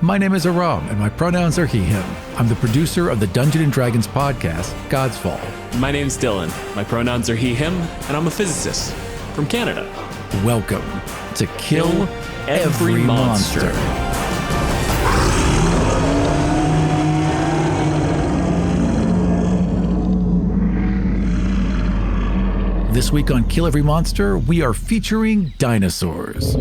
My name is Aram, and my pronouns are he, him. I'm the producer of the Dungeons & Dragons podcast, God's Fall. My name's Dylan. My pronouns are he, him, and I'm a physicist from Canada. Welcome to Kill Every Monster. This week on Kill Every Monster, we are featuring dinosaurs.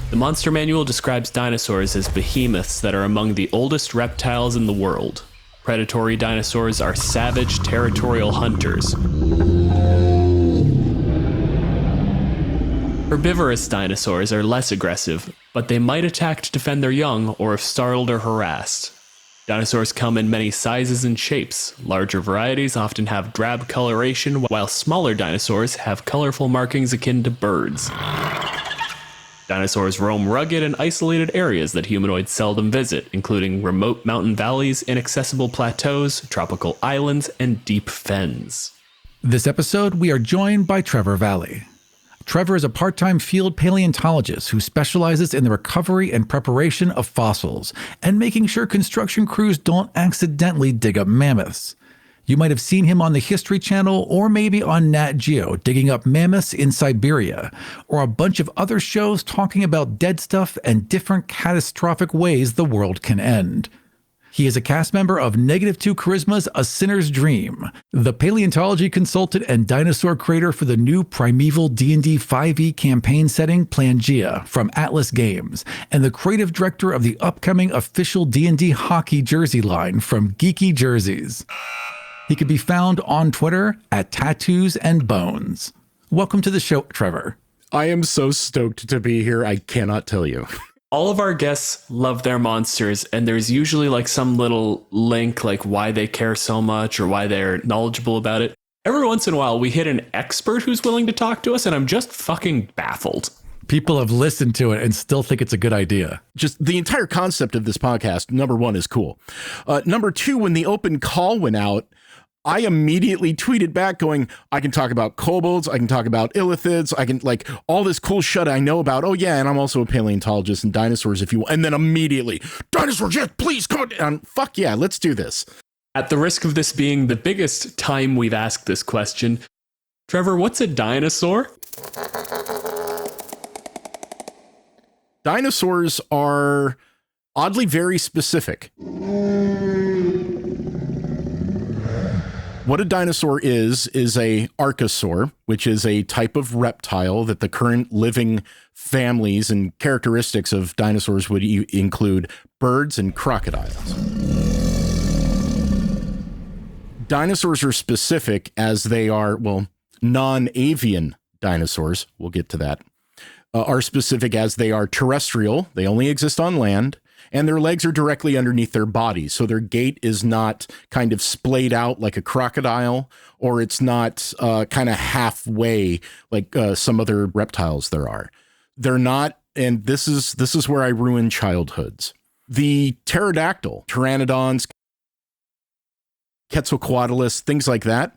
The Monster Manual describes dinosaurs as behemoths that are among the oldest reptiles in the world. Predatory dinosaurs are savage, territorial hunters. Herbivorous dinosaurs are less aggressive, but they might attack to defend their young or if startled or harassed. Dinosaurs come in many sizes and shapes. Larger varieties often have drab coloration, while smaller dinosaurs have colorful markings akin to birds. Dinosaurs roam rugged and isolated areas that humanoids seldom visit, including remote mountain valleys, inaccessible plateaus, tropical islands, and deep fens. This episode, we are joined by Trevor Valle. Trevor is a part-time field paleontologist who specializes in the recovery and preparation of fossils and making sure construction crews don't accidentally dig up mammoths. You might have seen him on the History Channel or maybe on Nat Geo digging up mammoths in Siberia, or a bunch of other shows talking about dead stuff and different catastrophic ways the world can end. He is a cast member of -2 Charisma's A Sinner's Dream, the paleontology consultant and dinosaur creator for the new primeval D&D 5e campaign setting Pangea from Atlas Games, and the creative director of the upcoming official D&D hockey jersey line from Geeky Jerseys. He can be found on Twitter at Tattoos and Bones. Welcome to the show, Trevor. I am so stoked to be here. I cannot tell you. All of our guests love their monsters, and there's usually like some little link, like why they care so much or why they're knowledgeable about it. Every once in a while, we hit an expert who's willing to talk to us, and I'm just fucking baffled. People have listened to it and still think it's a good idea. Just the entire concept of this podcast, number one, is cool. Number two, when the open call went out, I immediately tweeted back going, I can talk about kobolds, I can talk about illithids, I can like all this cool shit I know about. Oh yeah, and I'm also a paleontologist and dinosaurs if you want. And then immediately, dinosaurs, yes, please come on. Fuck yeah, let's do this. At the risk of this being the biggest time we've asked this question, Trevor, what's a dinosaur? Dinosaurs are oddly very specific. What a dinosaur is a archosaur, which is a type of reptile that the current living families and characteristics of dinosaurs would include birds and crocodiles. Dinosaurs are specific as they are, well, non-avian dinosaurs, we'll get to that, are specific as they are terrestrial, they only exist on land, and their legs are directly underneath their bodies. So their gait is not kind of splayed out like a crocodile, or it's not kind of halfway like some other reptiles there are. They're not, and this is where I ruin childhoods. The pterodactyl, pteranodons, quetzalcoatlus, things like that,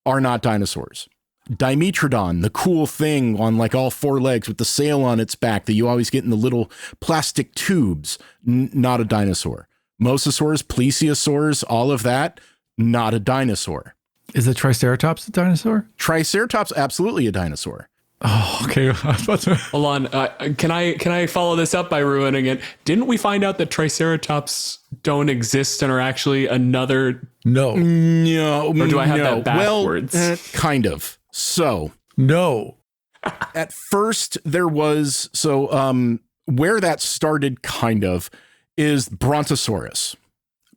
are not dinosaurs. Dimetrodon, the cool thing on like all four legs with the sail on its back that you always get in the little plastic tubes, not a dinosaur. Mosasaurs, plesiosaurs, all of that, not a dinosaur. Is the Triceratops a dinosaur? Triceratops, absolutely a dinosaur. Oh, okay. I was about to... Hold on. Can I follow this up by ruining it? Didn't we find out that Triceratops don't exist and are actually another... No. Or do I have that backwards? Well, kind of. So, no. At first there was, where that started kind of is Brontosaurus.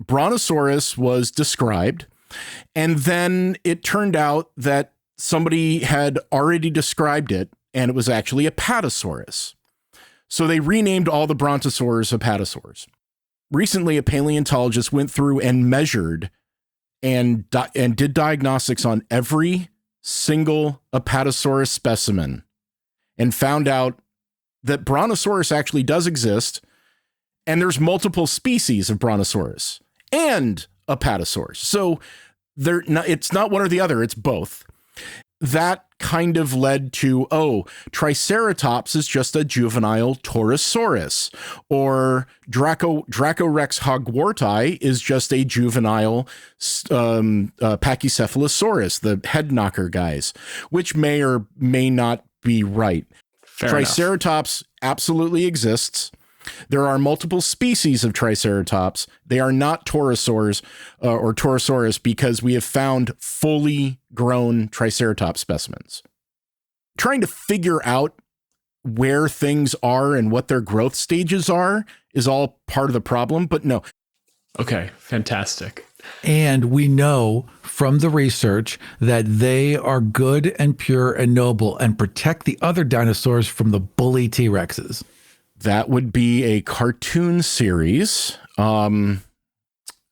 Brontosaurus was described, and then it turned out that somebody had already described it, and it was actually a Apatosaurus. So they renamed all the Brontosaurs Apatosaurs. Recently, a paleontologist went through and measured and did diagnostics on every single Apatosaurus specimen and found out that Brontosaurus actually does exist, and there's multiple species of Brontosaurus and Apatosaurus. So it's not one or the other, it's both. that kind of led to, Triceratops is just a juvenile Torosaurus, or Dracorex hogwarti is just a juvenile Pachycephalosaurus, the head knocker guys, which may or may not be right. Fair Triceratops absolutely exists. There are multiple species of Triceratops. They are not Torosaurs or Torosaurus because we have found fully grown Triceratops specimens. Trying to figure out where things are and what their growth stages are is all part of the problem, but no. Okay, fantastic. And we know from the research that they are good and pure and noble and protect the other dinosaurs from the bully T-Rexes. That would be a cartoon series. No.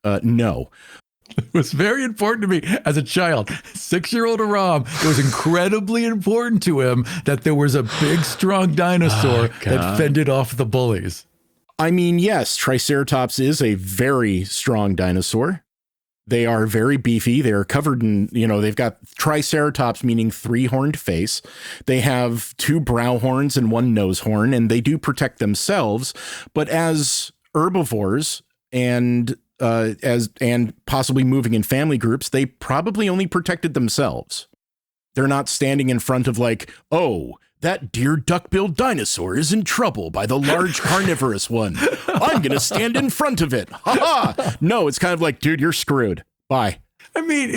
It was very important to me as a child. 6-year-old Aram, it was incredibly important to him that there was a big, strong dinosaur that fended off the bullies. I mean, yes, Triceratops is a very strong dinosaur. They are very beefy. They are covered in, they've got Triceratops, meaning 3-horned face. They have 2 brow horns and 1 nose horn, and they do protect themselves. But as herbivores and possibly moving in family groups, they probably only protected themselves. They're not standing in front of that deer duck-billed dinosaur is in trouble by the large carnivorous one. I'm going to stand in front of it. Ha ha. No, it's kind of like, dude, you're screwed. Bye. I mean,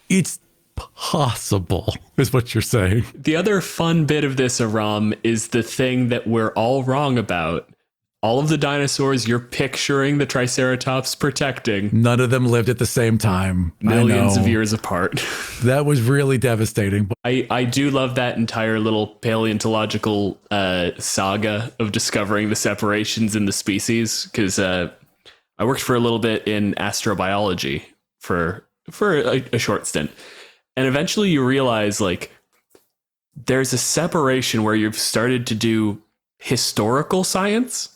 it's possible, is what you're saying. The other fun bit of this, Aram, is the thing that we're all wrong about. All of the dinosaurs you're picturing the Triceratops protecting. None of them lived at the same time. Millions of years apart. That was really devastating. I do love that entire little paleontological saga of discovering the separations in the species, because I worked for a little bit in astrobiology for a short stint. And eventually you realize there's a separation where you've started to do historical science.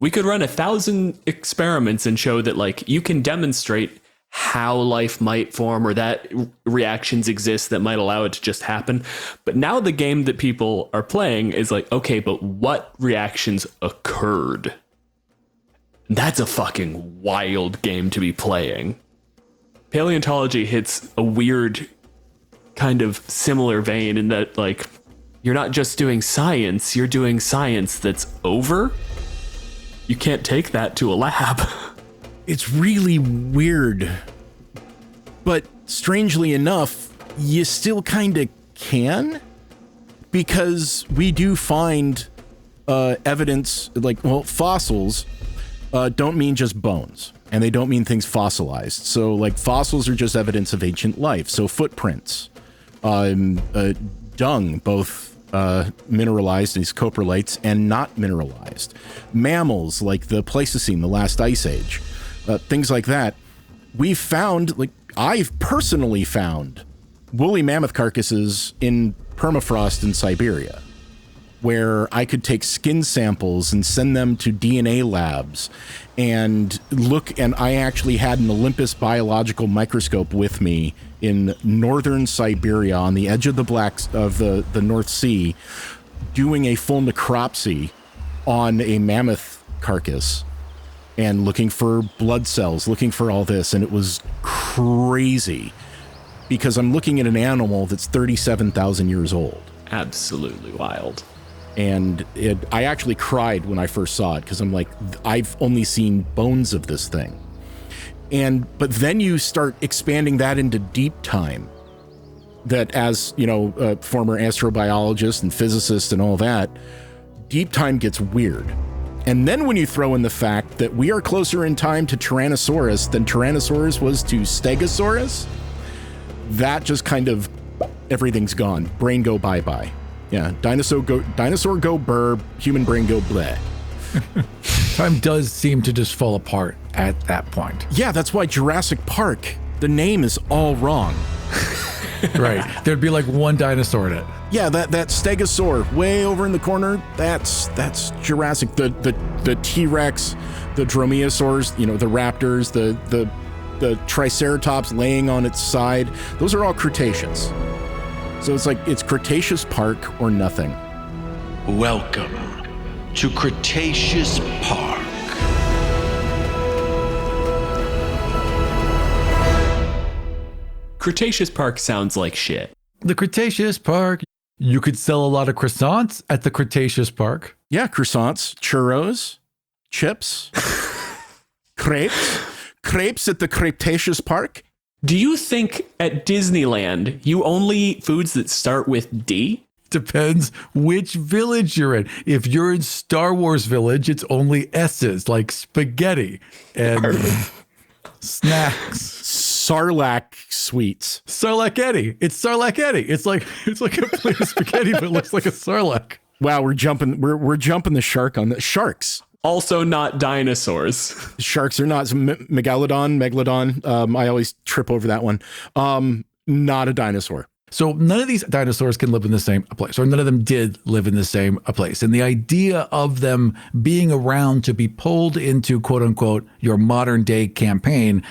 We could run 1,000 experiments and show that you can demonstrate how life might form or that reactions exist that might allow it to just happen. But now the game that people are playing is okay, but what reactions occurred? That's a fucking wild game to be playing. Paleontology hits a weird kind of similar vein in that you're not just doing science, you're doing science that's over. You can't take that to a lab. It's really weird. But strangely enough, you still kind of can. Because we do find evidence, fossils don't mean just bones. And they don't mean things fossilized. So fossils are just evidence of ancient life. So footprints, dung, both mineralized, these coprolites, and not mineralized. Mammals like the Pleistocene, the last ice age, things like that. We've found, I've personally found woolly mammoth carcasses in permafrost in Siberia, where I could take skin samples and send them to DNA labs and look. And I actually had an Olympus biological microscope with me in northern Siberia on the edge of the North Sea, doing a full necropsy on a mammoth carcass and looking for blood cells, looking for all this. And it was crazy because I'm looking at an animal that's 37,000 years old. Absolutely wild. And I actually cried when I first saw it because I'm like, I've only seen bones of this thing. But then you start expanding that into deep time. That, as a former astrobiologist and physicist and all that, deep time gets weird. And then when you throw in the fact that we are closer in time to Tyrannosaurus than Tyrannosaurus was to Stegosaurus, that just kind of, everything's gone. Brain go bye-bye. Yeah, dinosaur go burr, human brain go bleh. Time does seem to just fall apart at that point. Yeah, that's why Jurassic Park, the name is all wrong. Right. There'd be one dinosaur in it. Yeah, that stegosaur way over in the corner, that's Jurassic. The T-Rex, the dromaeosaurs, the raptors, the the Triceratops laying on its side. Those are all Cretaceous. So it's like it's Cretaceous Park or nothing. Welcome to Cretaceous Park. Cretaceous Park sounds like shit. The Cretaceous Park. You could sell a lot of croissants at the Cretaceous Park. Yeah, croissants, churros, chips, crepes at the Cretaceous Park. Do you think at Disneyland you only eat foods that start with D? Depends which village you're in. If you're in Star Wars Village, it's only S's, like spaghetti and snacks. Sarlacc sweets. Sarlacc-etti. It's Sarlacc-etti. It's like a plate of spaghetti, but it looks like a sarlacc. Wow, we're jumping the shark on the sharks. Also not dinosaurs. Sharks are not megalodon. I always trip over that one. Not a dinosaur. So none of these dinosaurs can live in the same place, or none of them did live in the same place. And the idea of them being around to be pulled into, quote unquote, your modern day campaign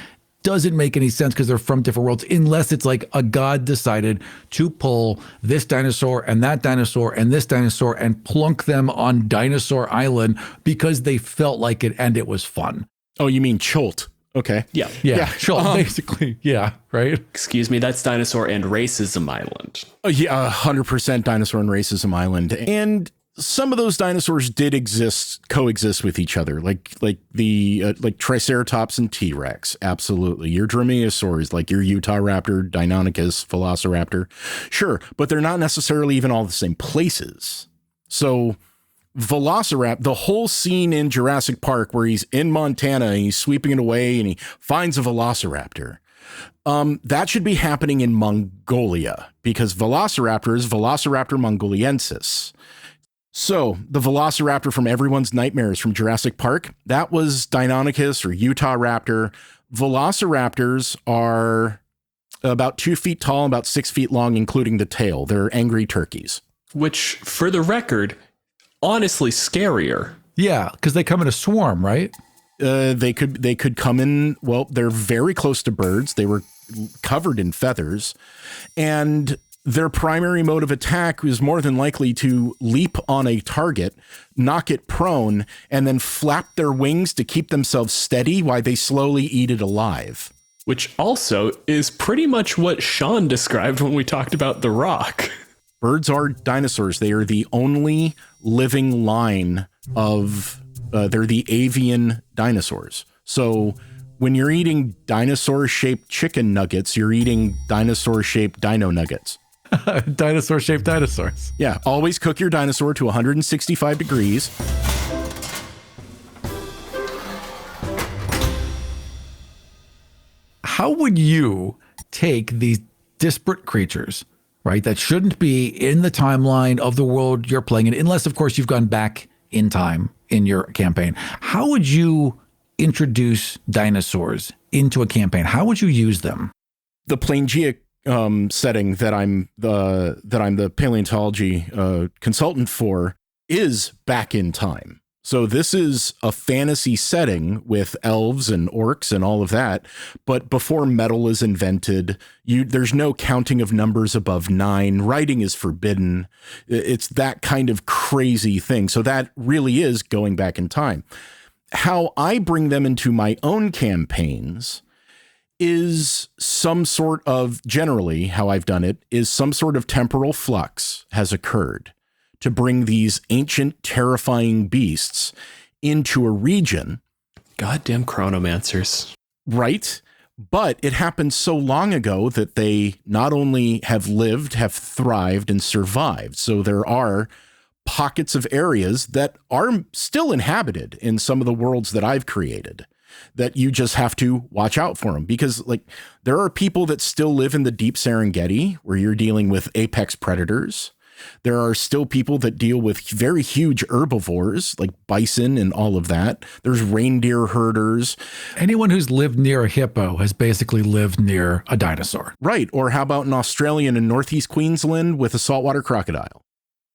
doesn't make any sense because they're from different worlds, unless it's like a god decided to pull this dinosaur and that dinosaur and this dinosaur and plunk them on Dinosaur Island because they felt like it and it was fun. Oh, you mean Cholt? Okay. Yeah. Sure. Basically. Yeah. Right. Excuse me. That's Dinosaur and Racism Island. Yeah. 100% Dinosaur and Racism Island. And some of those dinosaurs did coexist with each other, like Triceratops and T-Rex. Absolutely. Your dromaeosaurs, like your Utah raptor, Deinonychus, Velociraptor. Sure. But they're not necessarily even all the same places. So Velociraptor, the whole scene in Jurassic Park where he's in Montana and he's sweeping it away and he finds a Velociraptor. That should be happening in Mongolia because Velociraptor is Velociraptor mongoliensis. So the Velociraptor from everyone's nightmares from Jurassic Park, that was Deinonychus or Utah raptor. Velociraptors are about 2 feet tall, about 6 feet long, including the tail. They're angry turkeys. Which, for the record, honestly scarier. Yeah, because they come in a swarm, right? They could come in. Well, they're very close to birds. They were covered in feathers, and their primary mode of attack is more than likely to leap on a target, knock it prone, and then flap their wings to keep themselves steady while they slowly eat it alive. Which also is pretty much what Sean described when we talked about The Rock. Birds are dinosaurs. They are the only living line of, they're the avian dinosaurs. So when you're eating dinosaur-shaped chicken nuggets, you're eating dinosaur-shaped dino nuggets. Dinosaur-shaped dinosaurs. Yeah, always cook your dinosaur to 165 degrees. How would you take these disparate creatures, right, that shouldn't be in the timeline of the world you're playing in, unless, of course, you've gone back in time in your campaign? How would you introduce dinosaurs into a campaign? How would you use them? The Planegea setting that I'm the paleontology consultant for is back in time. So this is a fantasy setting with elves and orcs and all of that. But before metal is invented, there's no counting of numbers above 9. Writing is forbidden. It's that kind of crazy thing. So that really is going back in time. How I bring them into my own campaigns is some sort of, generally how I've done it, is some sort of temporal flux has occurred to bring these ancient, terrifying beasts into a region. Goddamn chronomancers. Right? But it happened so long ago that they not only have lived, have thrived, and survived. So there are pockets of areas that are still inhabited in some of the worlds that I've created, that you just have to watch out for them, because like there are people that still live in the deep Serengeti where you're dealing with apex predators. There are still people that deal with very huge herbivores like bison and all of that. There's reindeer herders. Anyone who's lived near a hippo has basically lived near a dinosaur. Right. Or how about in Australia and in Northeast Queensland with a saltwater crocodile?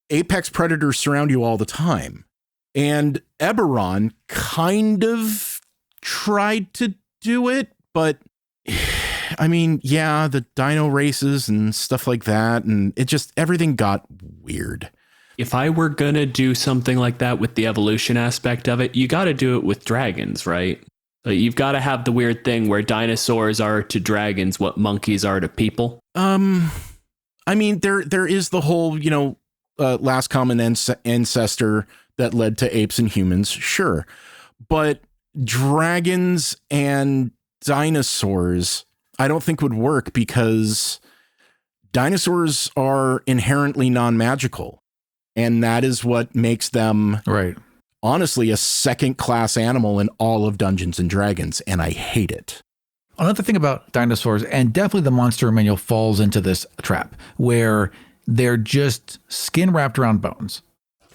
Apex predators surround you all the time. And Eberron kind of tried to do it, but I mean, yeah, the dino races and stuff like that. And it just, everything got weird. If I were going to do something like that with the evolution aspect of it, you got to do it with dragons, right? You've got to have the weird thing where dinosaurs are to dragons what monkeys are to people. I mean, there is the whole, last common ancestor that led to apes and humans. Sure. But dragons and dinosaurs, I don't think would work because dinosaurs are inherently non-magical. And that is what makes them, right, honestly, a second-class animal in all of Dungeons and Dragons, and I hate it. Another thing about dinosaurs, and definitely the monster manual falls into this trap, where they're just skin wrapped around bones.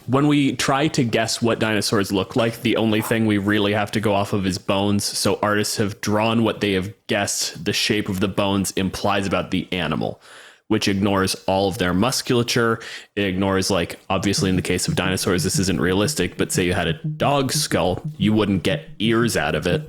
When we try to guess what dinosaurs look like, the only thing we really have to go off of is bones. So artists have drawn what they have guessed the shape of the bones implies about the animal, which ignores all of their musculature. It ignores, like, obviously in the case of dinosaurs, this isn't realistic, but say you had a dog skull, you wouldn't get ears out of it.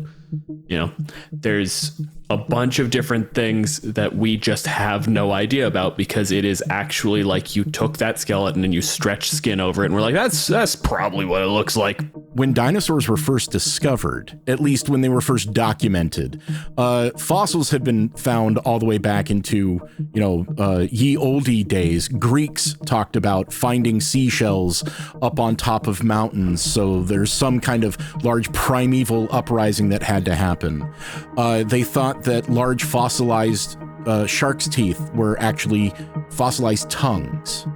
There's a bunch of different things that we just have no idea about because it is actually like you took that skeleton and you stretched skin over it and we're like, that's probably what it looks like. When dinosaurs were first discovered, at least when they were first documented, fossils had been found all the way back into, ye olde days. Greeks talked about finding seashells up on top of mountains. So there's some kind of large primeval uprising that had to happen. They thought that large fossilized shark's teeth were actually fossilized tongues.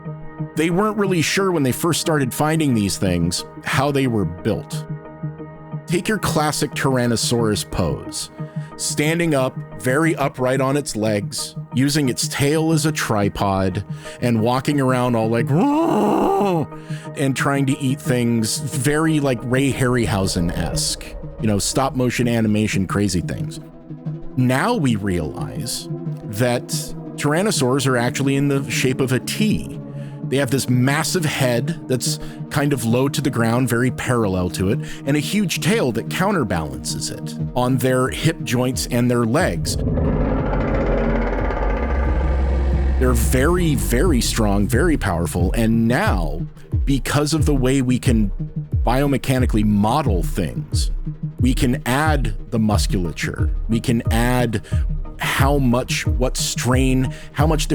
They weren't really sure when they first started finding these things how they were built. Take your classic Tyrannosaurus pose. Standing up, very upright on its legs, using its tail as a tripod, and walking around all like, and trying to eat things very like Ray Harryhausen-esque. Stop motion animation, crazy things. Now we realize that tyrannosaurs are actually in the shape of a T. They have this massive head that's kind of low to the ground, very parallel to it, and a huge tail that counterbalances it on their hip joints and their legs. They're very, very strong, very powerful, and now, because of the way we can biomechanically model things, we can add the musculature, we can add what strain, how much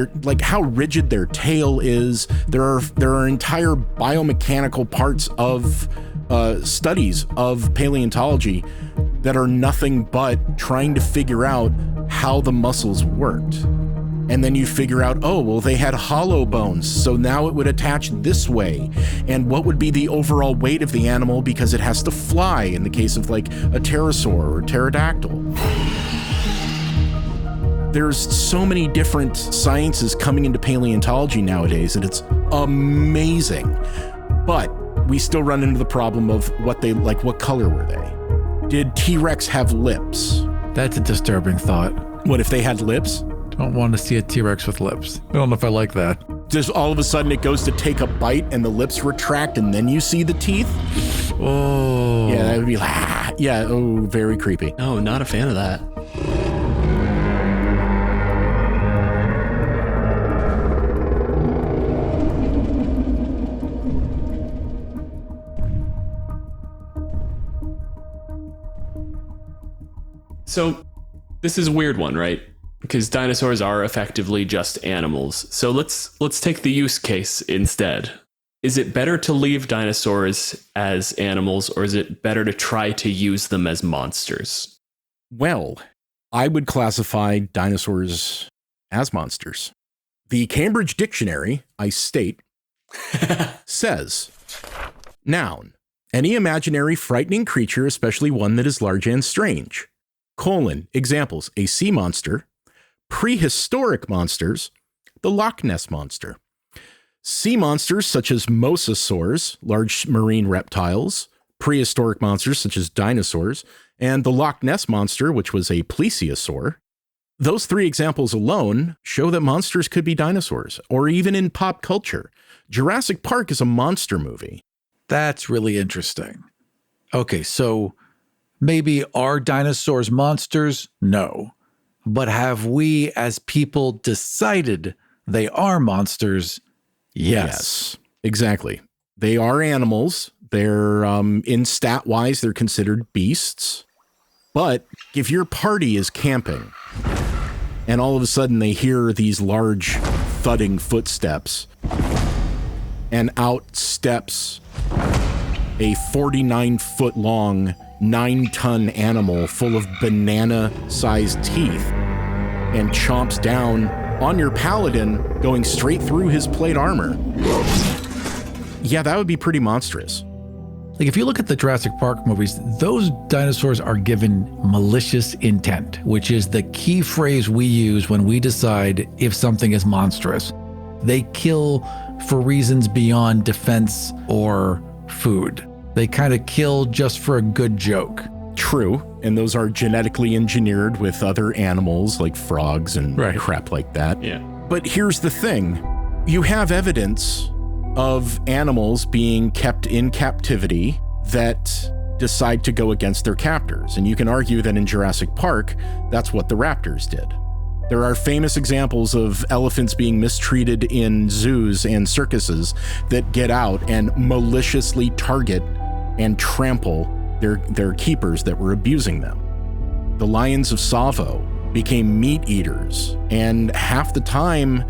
how rigid their tail is. There are entire biomechanical parts of studies of paleontology that are nothing but trying to figure out how the muscles worked. And then you figure out, they had hollow bones, so now it would attach this way. And what would be the overall weight of the animal because it has to fly in the case of like a pterosaur or pterodactyl. There's so many different sciences coming into paleontology nowadays, and it's amazing. But we still run into the problem of what color were they? Did T-Rex have lips? That's a disturbing thought. What if they had lips? Don't want to see a T-Rex with lips. I don't know if I like that. Just all of a sudden it goes to take a bite and the lips retract and then you see the teeth? Oh. Yeah, that would be like, very creepy. No, not a fan of that. So this is a weird one, right? Because dinosaurs are effectively just animals. So let's take the use case instead. Is it better to leave dinosaurs as animals, or is it better to try to use them as monsters? Well, I would classify dinosaurs as monsters. The Cambridge Dictionary, I state, says, noun, any imaginary frightening creature, especially one that is large and strange. Examples, a sea monster, prehistoric monsters, the Loch Ness Monster. Sea monsters such as mosasaurs, large marine reptiles, prehistoric monsters such as dinosaurs, and the Loch Ness Monster, which was a plesiosaur. Those three examples alone show that monsters could be dinosaurs, or even in pop culture. Jurassic Park is a monster movie. That's really interesting. Okay, so maybe are dinosaurs monsters? No. But have we as people decided they are monsters? Yes. Exactly. They are animals. They're in stat wise, they're considered beasts. But if your party is camping and all of a sudden they hear these large thudding footsteps and out steps a 49-foot long, 9-ton animal full of banana-sized teeth and chomps down on your paladin, going straight through his plate armor. Yeah, that would be pretty monstrous. Like if you look at the Jurassic Park movies, those dinosaurs are given malicious intent, which is the key phrase we use when we decide if something is monstrous. They kill for reasons beyond defense or food. They kind of kill just for a good joke. True, and those are genetically engineered with other animals like frogs and crap like that. Yeah. But here's the thing. You have evidence of animals being kept in captivity that decide to go against their captors. And you can argue that in Jurassic Park, that's what the raptors did. There are famous examples of elephants being mistreated in zoos and circuses that get out and maliciously target and trample their keepers that were abusing them. The lions of Tsavo became meat eaters, and half the time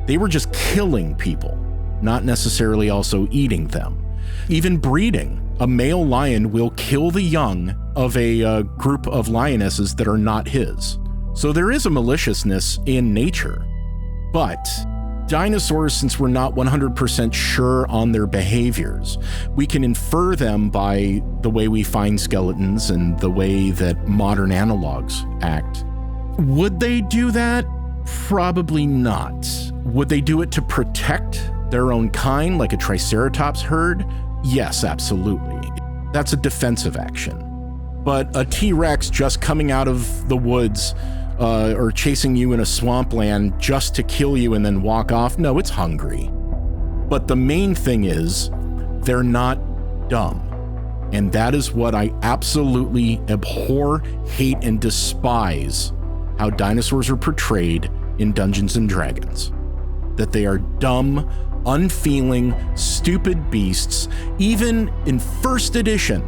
they were just killing people, not necessarily also eating them. Even breeding, a male lion will kill the young of a group of lionesses that are not his. So there is a maliciousness in nature. But dinosaurs, since we're not 100% sure on their behaviors, we can infer them by the way we find skeletons and the way that modern analogs act. Would they do that? Probably not. Would they do it to protect their own kind, like a Triceratops herd? Yes, absolutely. That's a defensive action. But a T-Rex just coming out of the woods or chasing you in a swampland just to kill you and then walk off, no, it's hungry. But the main thing is, they're not dumb. And that is what I absolutely abhor, hate, and despise how dinosaurs are portrayed in Dungeons and Dragons. That they are dumb, unfeeling, stupid beasts. Even in first edition,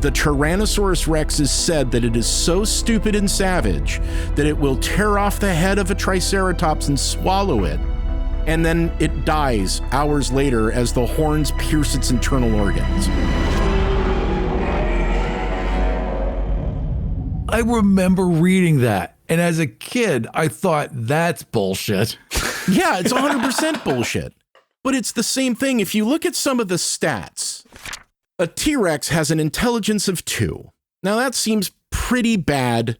the Tyrannosaurus Rex is said that it is so stupid and savage that it will tear off the head of a Triceratops and swallow it, and then it dies hours later as the horns pierce its internal organs. I remember reading that, and as a kid, I thought that's bullshit. Yeah, it's 100% bullshit. But it's the same thing. If you look at some of the stats, a T-Rex has an intelligence of 2. Now that seems pretty bad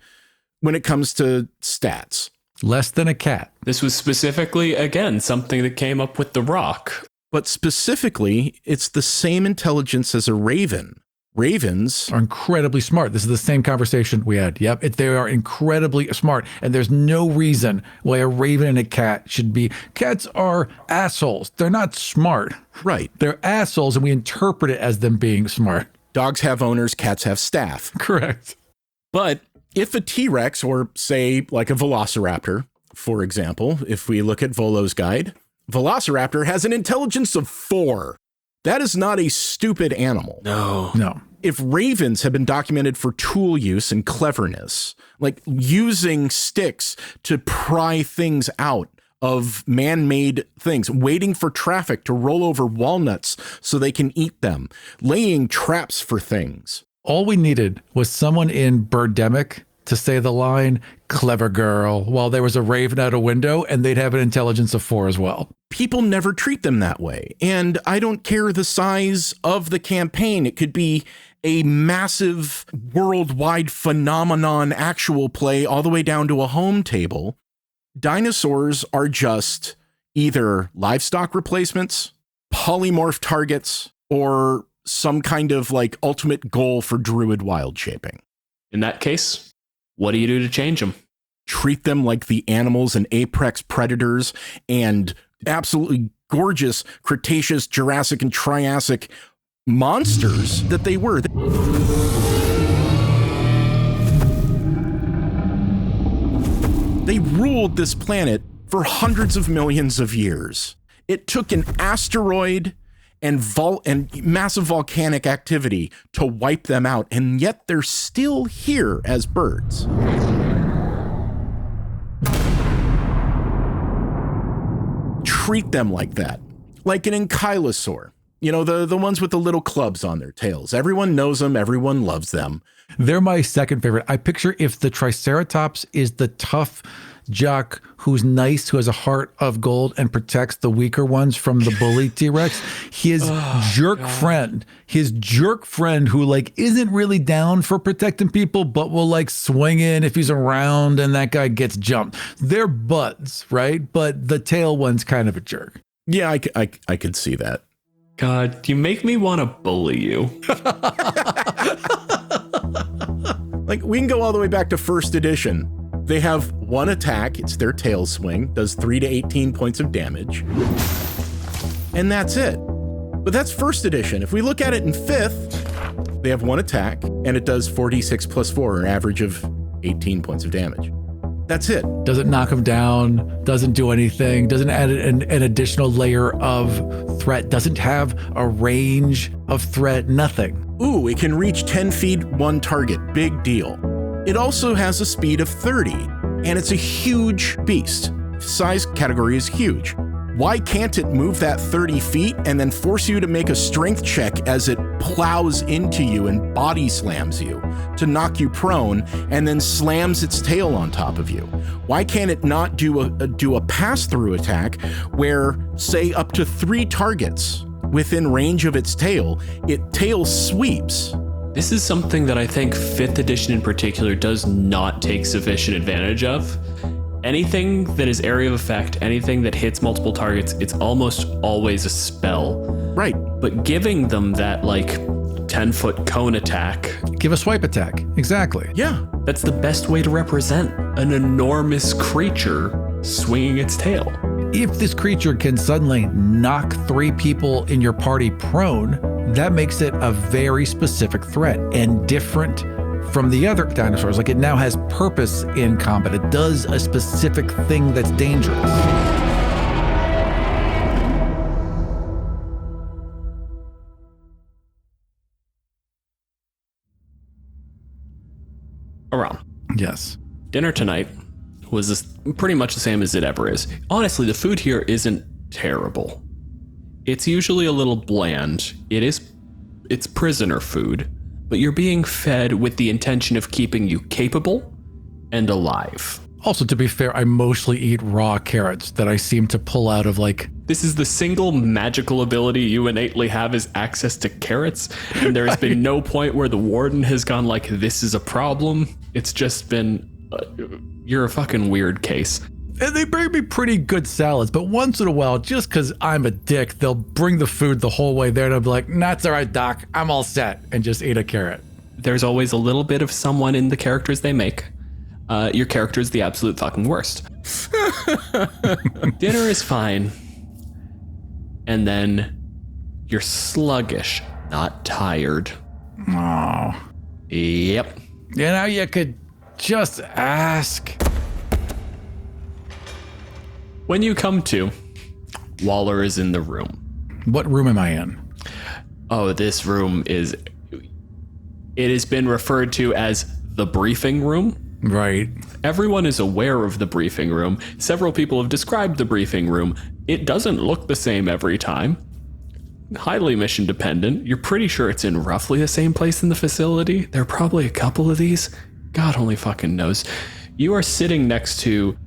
when it comes to stats. Less than a cat. This was specifically, again, something that came up with The Rock. But specifically, it's the same intelligence as a raven. Ravens are incredibly smart. This is the same conversation we had. Yep. They are incredibly smart. And there's no reason why a raven and a cat should be. Cats are assholes. They're not smart. Right. They're assholes, and we interpret it as them being smart. Dogs have owners, cats have staff. Correct. But if a T-Rex, or say like a velociraptor, for example, if we look at Volo's guide, velociraptor has an intelligence of 4. That is not a stupid animal. No. If ravens have been documented for tool use and cleverness, like using sticks to pry things out of man-made things, waiting for traffic to roll over walnuts so they can eat them, laying traps for things. All we needed was someone in Birdemic to say the line, "Clever girl," while there was a raven out a window, and they'd have an intelligence of 4 as well. People never treat them that way. And I don't care the size of the campaign. It could be a massive worldwide phenomenon, actual play, all the way down to a home table. Dinosaurs are just either livestock replacements, polymorph targets, or some kind of like ultimate goal for druid wild shaping. In that case, what do you do to change them? Treat them like the animals and apex predators and absolutely gorgeous Cretaceous, Jurassic, and Triassic monsters that they were. ruled this planet for hundreds of millions of years. It took an asteroid and massive volcanic activity to wipe them out, and yet they're still here as birds. Treat them like that, like an ankylosaur. You know, the ones with the little clubs on their tails. Everyone knows them. Everyone loves them. They're my second favorite. I picture if the Triceratops is the tough jock who's nice, who has a heart of gold and protects the weaker ones from the bully T-Rex, his jerk friend who like isn't really down for protecting people, but will like swing in if he's around and that guy gets jumped. They're buds, right? But the tail one's kind of a jerk. Yeah, I could see that. God, you make me want to bully you. Like, we can go all the way back to first edition. They have one attack. It's their tail swing, does 3 to 18 points of damage. And that's it. But that's first edition. If we look at it in fifth, they have one attack, and it does 4d6 plus 4, an average of 18 points of damage. That's it. Doesn't knock him down, doesn't do anything, doesn't add an additional layer of threat, doesn't have a range of threat, nothing. Ooh, it can reach 10 feet, one target. Big deal. It also has a speed of 30, and it's a huge beast. Size category is huge. Why can't it move that 30 feet and then force you to make a strength check as it plows into you and body slams you to knock you prone and then slams its tail on top of you? Why can't it not do a pass-through attack where, say, up to 3 targets within range of its tail, it tail sweeps? This is something that I think 5th edition in particular does not take sufficient advantage of. Anything that is area of effect, anything that hits multiple targets, it's almost always a spell. Right. But giving them that like 10-foot cone attack. Give a swipe attack. Exactly. Yeah. That's the best way to represent an enormous creature swinging its tail. If this creature can suddenly knock 3 people in your party prone, that makes it a very specific threat and different from the other dinosaurs. Like, it now has purpose in combat. It does a specific thing that's dangerous. Around. Yes. Dinner tonight was pretty much the same as it ever is. Honestly, the food here isn't terrible. It's usually a little bland. It's prisoner food, but you're being fed with the intention of keeping you capable and alive. Also, to be fair, I mostly eat raw carrots that I seem to pull out of like... This is the single magical ability you innately have is access to carrots, and there has been no point where the warden has gone like, this is a problem. It's just been, you're a fucking weird case. And they bring me pretty good salads, but once in a while, just because I'm a dick, they'll bring the food the whole way there and I'll be like, that's all right, Doc, I'm all set, and just eat a carrot. There's always a little bit of someone in the characters they make. Your character is the absolute fucking worst. Dinner is fine. And then you're sluggish, not tired. Oh. Yep. You know, you could just ask. When you come to, Waller is in the room. What room am I in? Oh, this room is... It has been referred to as the briefing room. Right. Everyone is aware of the briefing room. Several people have described the briefing room. It doesn't look the same every time. Highly mission dependent. You're pretty sure it's in roughly the same place in the facility. There are probably a couple of these. God only fucking knows. You are sitting next to...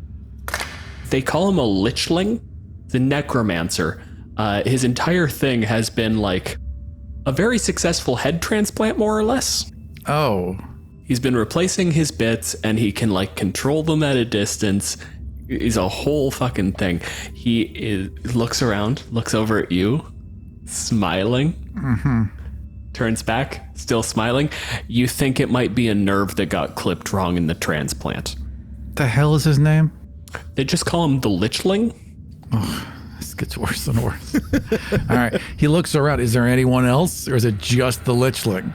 They call him a lichling, the necromancer. His entire thing has been like a very successful head transplant, more or less. Oh. He's been replacing his bits and he can like control them at a distance. He's a whole fucking thing. Looks around, looks over at you, smiling, turns back, still smiling. You think it might be a nerve that got clipped wrong in the transplant. The hell is his name? They just call him the lichling. Oh, this gets worse and worse. All right. He looks around. Is there anyone else or is it just the lichling?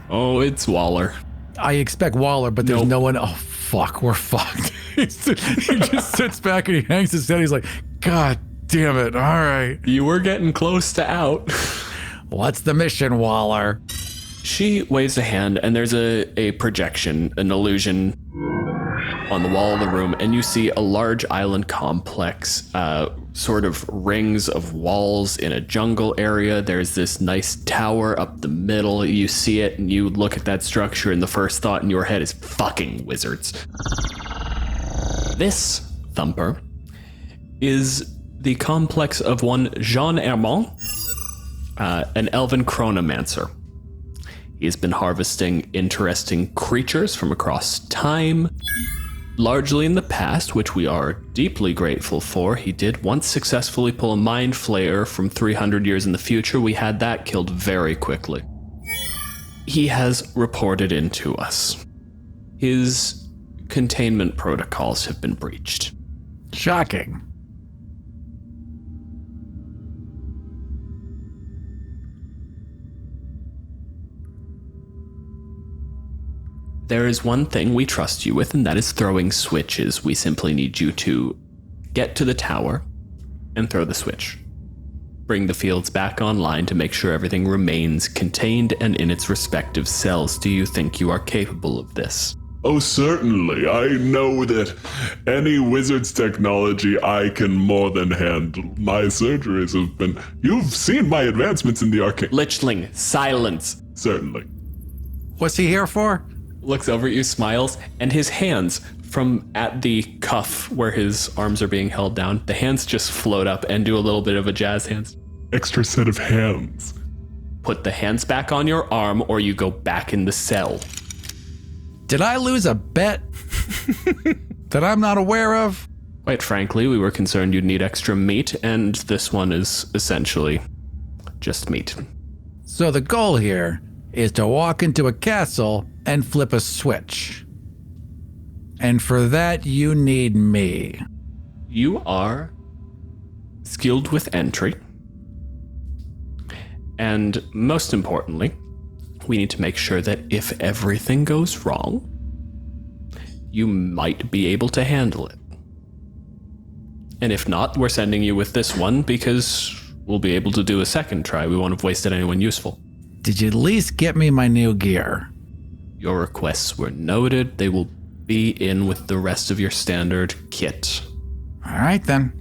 Oh, it's Waller. I expect Waller, but there's no one. Oh, fuck. We're fucked. he just sits back and he hangs his head. He's like, God damn it. All right. You were getting close to out. What's the mission, Waller? She waves a hand, and there's a projection, an illusion on the wall of the room, and you see a large island complex, sort of rings of walls in a jungle area. There's this nice tower up the middle. You see it, and you look at that structure, and the first thought in your head is fucking wizards. This, Thumper, is the complex of one Jean Hermant, an elven chronomancer. He has been harvesting interesting creatures from across time, largely in the past, which we are deeply grateful for. He did once successfully pull a mind flayer from 300 years in the future. We had that killed very quickly. He has reported in to us. His containment protocols have been breached. Shocking. There is one thing we trust you with, and that is throwing switches. We simply need you to get to the tower and throw the switch. Bring the fields back online to make sure everything remains contained and in its respective cells. Do you think you are capable of this? Oh, certainly. I know that any wizard's technology I can more than handle. My surgeries have been... You've seen my advancements in the arcane. Lichling, silence. Certainly. What's he here for? Looks over at you, smiles, and his hands from at the cuff where his arms are being held down, the hands just float up and do a little bit of a jazz hands. Extra set of hands. Put the hands back on your arm or you go back in the cell. Did I lose a bet that I'm not aware of? Quite frankly, we were concerned you'd need extra meat, and this one is essentially just meat. So the goal here is to walk into a castle and flip a switch. And for that, you need me. You are skilled with entry. And most importantly, we need to make sure that if everything goes wrong, you might be able to handle it. And if not, we're sending you with this one because we'll be able to do a second try. We won't have wasted anyone useful. Did you at least get me my new gear? Your requests were noted. They will be in with the rest of your standard kit. All right, then.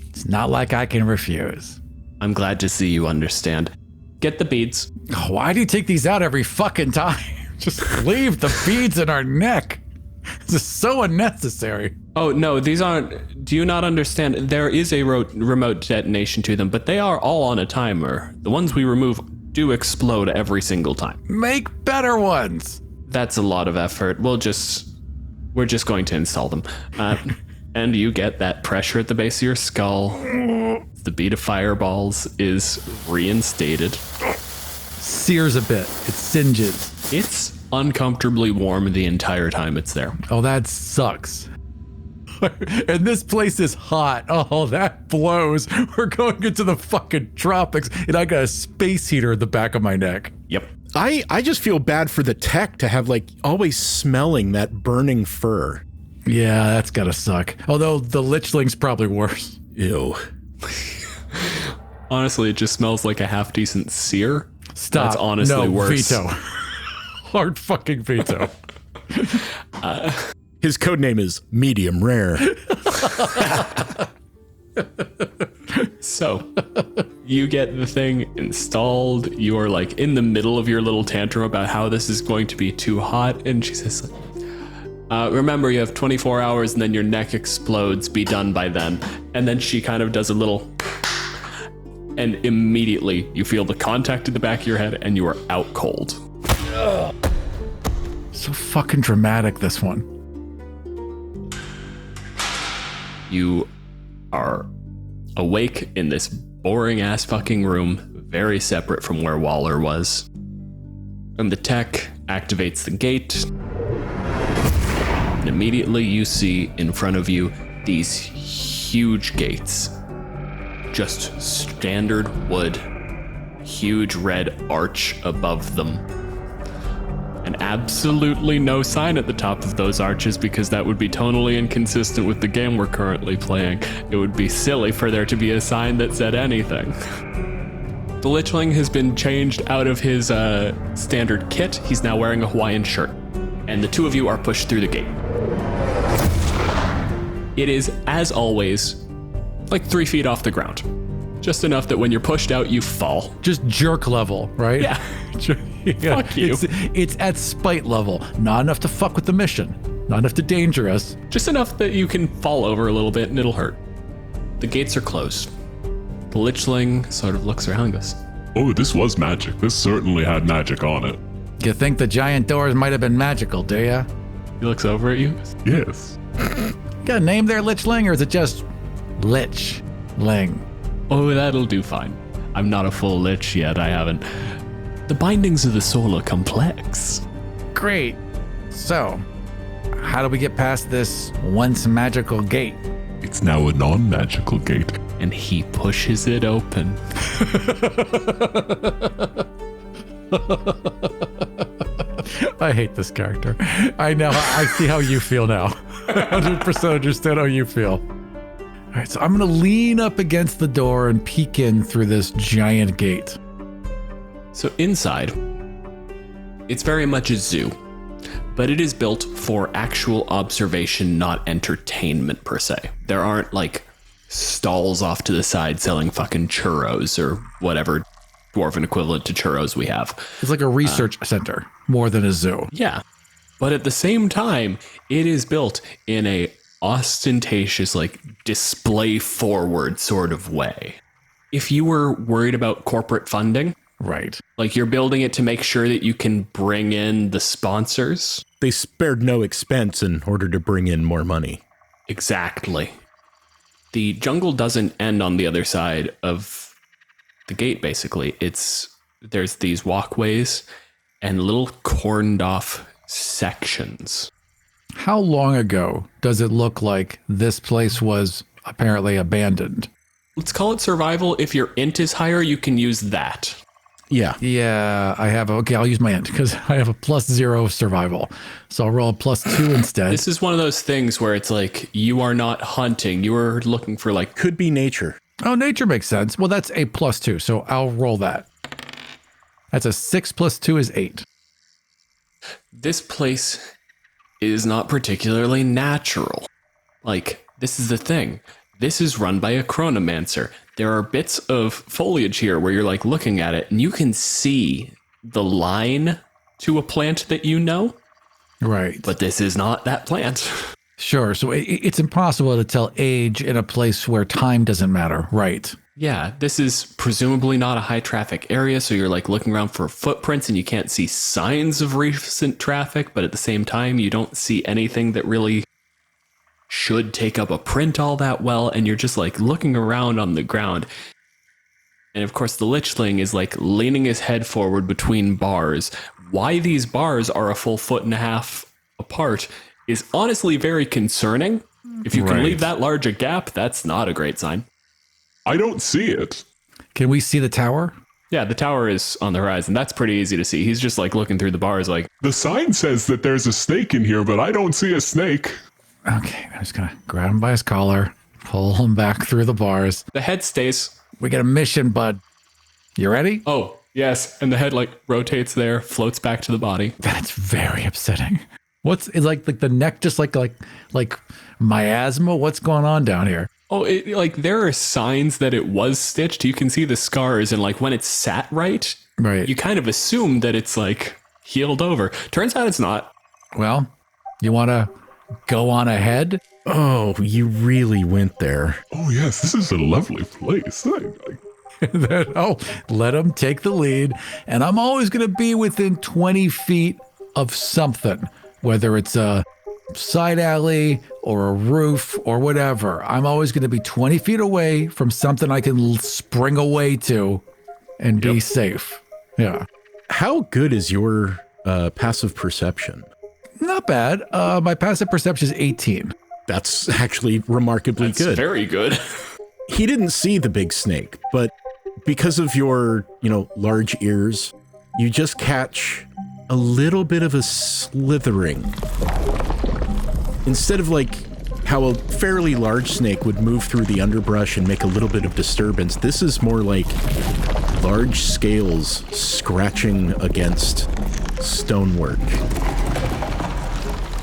It's not like I can refuse. I'm glad to see you understand. Get the beads. Why do you take these out every fucking time? Just leave the beads in our neck. This is so unnecessary. Oh, no, these aren't... Do you not understand? There is a remote detonation to them, but they are all on a timer. The ones we remove do explode every single time. Make better ones. That's a lot of effort. We're just going to install them. And you get that pressure at the base of your skull. The bead of fireballs is reinstated. Sears a bit. It singes. It's uncomfortably warm the entire time it's there. Oh, that sucks. And this place is hot. Oh, that blows. We're going into the fucking tropics, and I got a space heater in the back of my neck. Yep. I just feel bad for the tech to have like always smelling that burning fur. Yeah, that's gotta suck. Although the lichling's probably worse. Ew. Honestly, it just smells like a half decent sear. Stop. That's honestly no, worse. Veto. Hard fucking veto. His code name is medium rare. So, you get the thing installed. You are like in the middle of your little tantrum about how this is going to be too hot. And she says, remember, you have 24 hours and then your neck explodes. Be done by then. And then she kind of does a little... And immediately you feel the contact in the back of your head and you are out cold. So fucking dramatic, this one. You are awake in this boring ass fucking room, very separate from where Waller was. And the tech activates the gate. And immediately you see in front of you these huge gates. Just standard wood, huge red arch above them. And absolutely no sign at the top of those arches because that would be tonally inconsistent with the game we're currently playing. It would be silly for there to be a sign that said anything. The Lichling has been changed out of his standard kit. He's now wearing a Hawaiian shirt. And the two of you are pushed through the gate. It is, as always, like 3 feet off the ground. Just enough that when you're pushed out, you fall. Just jerk level, right? Yeah. Yeah. Fuck you. It's at spite level. Not enough to fuck with the mission. Not enough to danger us. Just enough that you can fall over a little bit and it'll hurt. The gates are closed. The Lichling sort of looks around and goes, Oh, this was magic. This certainly had magic on it. You think the giant doors might have been magical, do ya? he looks over at you. Yes. Got a name there, Lichling, or is it just Lichling? Oh, that'll do fine. I'm not a full lich yet, I haven't. The bindings of the soul are complex. Great. So, how do we get past this once magical gate? It's now a non-magical gate. And he pushes it open. I hate this character. I see how you feel now. 100% understand how you feel. All right, so I'm going to lean up against the door and peek in through this giant gate. So inside, it's very much a zoo, but it is built for actual observation, not entertainment per se. There aren't like stalls off to the side selling fucking churros or whatever dwarven equivalent to churros we have. It's like a research center more than a zoo. Yeah. But at the same time, it is built in a ostentatious, like display forward sort of way. If you were worried about corporate funding, Right. like you're building it to make sure that you can bring in the sponsors. They spared no expense in order to bring in more money. Exactly. The jungle doesn't end on the other side of the gate, basically. There's these walkways and little corned off sections. How long ago does it look like this place was apparently abandoned? Let's call it survival. If your int is higher, you can use that. Yeah. Yeah, I'll use my int because I have a +0 survival. So I'll roll a +2 instead. This is one of those things where it's like you are not hunting. You are looking for like Could be nature. Oh, nature makes sense. Well, that's a +2, so I'll roll that. That's a 6 + 2 is 8. this place is not particularly natural. Like, this is the thing. This is run by a chronomancer. There are bits of foliage here where you're like looking at it and you can see the line to a plant that you know, Right. but this is not that plant. Sure. So it's impossible to tell age in a place where time doesn't matter. Right. Yeah, this is presumably not a high traffic area, so you're like looking around for footprints and you can't see signs of recent traffic, but at the same time, you don't see anything that really should take up a print all that well, and you're just like looking around on the ground. And of course, the Lichling is like leaning his head forward between bars. Why these bars are a full 1.5 feet apart is honestly very concerning. If you can Right. leave that large a gap, that's not a great sign. I don't see it. Can we see the tower? Yeah, the tower is on the horizon. That's pretty easy to see. He's just like looking through the bars like, The sign says that there's a snake in here, but I don't see a snake. Okay. I'm just going to grab him by his collar, pull him back through the bars. the head stays. We got a mission, bud. You ready? Oh, yes. And the head like rotates there, floats back to the body. That's very upsetting. It's like the neck just like miasma? What's going on down here? Oh, like there are signs that it was stitched. You can see the scars, and like when it's sat right, Right. you kind of assume that it's like healed over. Turns out it's not. Well, you want to go on ahead? Oh, you really went there. Oh, yes, this is a lovely place. Then I'll let him take the lead. And I'm always going to be within 20 feet of something, whether it's a side alley or a roof or whatever. I'm always going to be 20 feet away from something I can spring away to and be safe. Yeah. How good is your passive perception? Not bad. My passive perception is 18. That's actually remarkably It's good. very good. He didn't see the big snake, but because of your, large ears, you just catch a little bit of a slithering. Instead of like how a fairly large snake would move through the underbrush and make a little bit of disturbance, this is more like large scales scratching against stonework.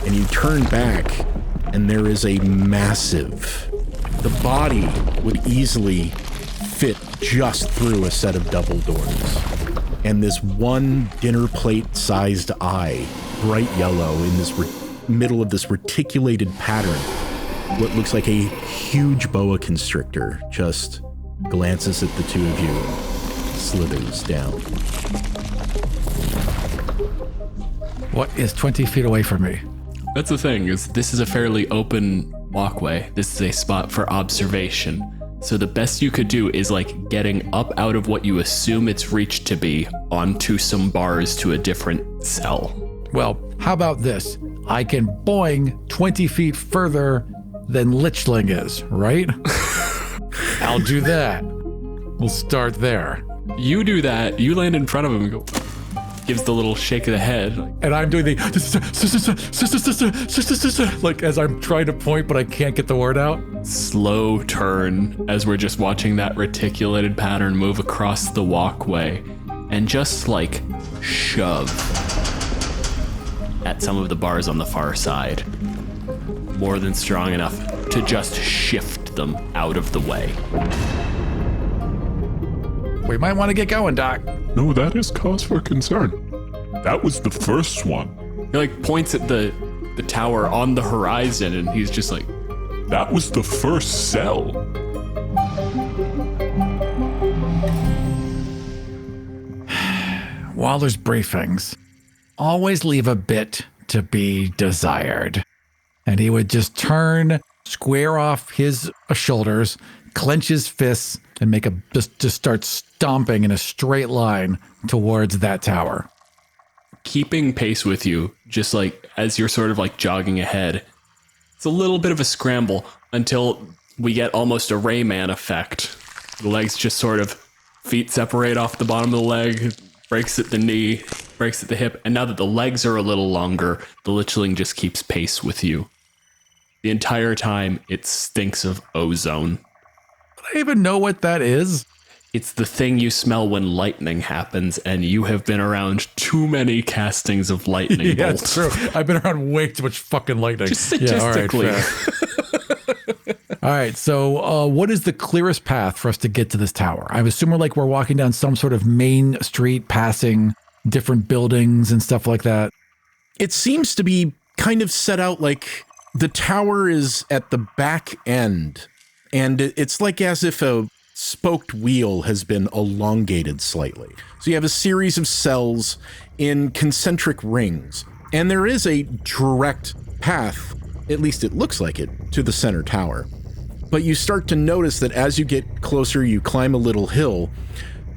And you turn back, and there is a massive... The body would easily fit just through a set of double doors. And this one dinner plate-sized eye, bright yellow, in this middle of this reticulated pattern, what looks like a huge boa constrictor just glances at the two of you and slithers down. What is 20 feet away from me? That's the thing, is this is a fairly open walkway. This is a spot for observation. So the best you could do is like getting up out of what you assume its reach to be onto some bars to a different cell. Well, how about this? I can boing 20 feet further than Lichling is, right? I'll do that. We'll start there. You do that, you land in front of him and go, gives the little shake of the head. And I'm doing the like as I'm trying to point, but I can't get the word out. Slow turn as we're just watching that reticulated pattern move across the walkway and just like shove at some of the bars on the far side. More than strong enough to just shift them out of the way. We might want to get going, Doc. No, that is cause for concern. That was the first one. He like points at the tower on the horizon and he's just like, That was the first cell. Waller's briefings always leave a bit to be desired. And he would just turn, square off his shoulders, clench his fists, and make just start stomping in a straight line towards that tower. keeping pace with you, just like as you're sort of like jogging ahead. It's a little bit of a scramble until we get almost a Rayman effect. The legs just sort of, feet separate off the bottom of the leg, breaks at the knee, breaks at the hip, and now that the legs are a little longer, the Lichling just keeps pace with you. The entire time, it stinks of ozone. Do I even know what that is? It's the thing you smell when lightning happens, and you have been around too many castings of lightning Yeah, bolts. it's true. I've been around way too much fucking lightning. Just statistically. Yeah, all right, so what is the clearest path for us to get to this tower? I assume we're walking down some sort of main street, passing different buildings and stuff like that. It seems to be kind of set out like the tower is at the back end, and it's like as if a spoked wheel has been elongated slightly. So you have a series of cells in concentric rings, and there is a direct path, at least it looks like it, to the center tower. But you start to notice that as you get closer, you climb a little hill,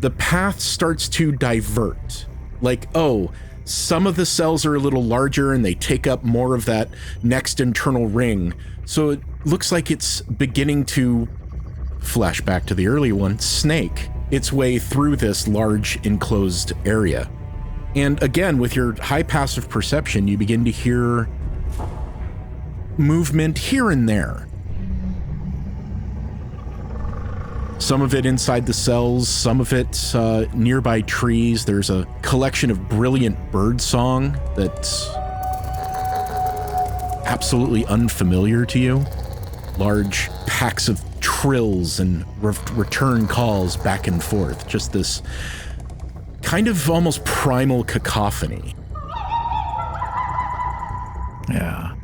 the path starts to divert. Like, oh, some of the cells are a little larger and they take up more of that next internal ring. So it looks like it's beginning to, flash back to the early one, snake its way through this large enclosed area. And again, with your high passive perception, you begin to hear movement here and there. Some of it inside the cells, some of it nearby trees. There's a collection of brilliant bird song that's absolutely unfamiliar to you. Large packs of trills and return calls back and forth. Just this kind of almost primal cacophony. Yeah.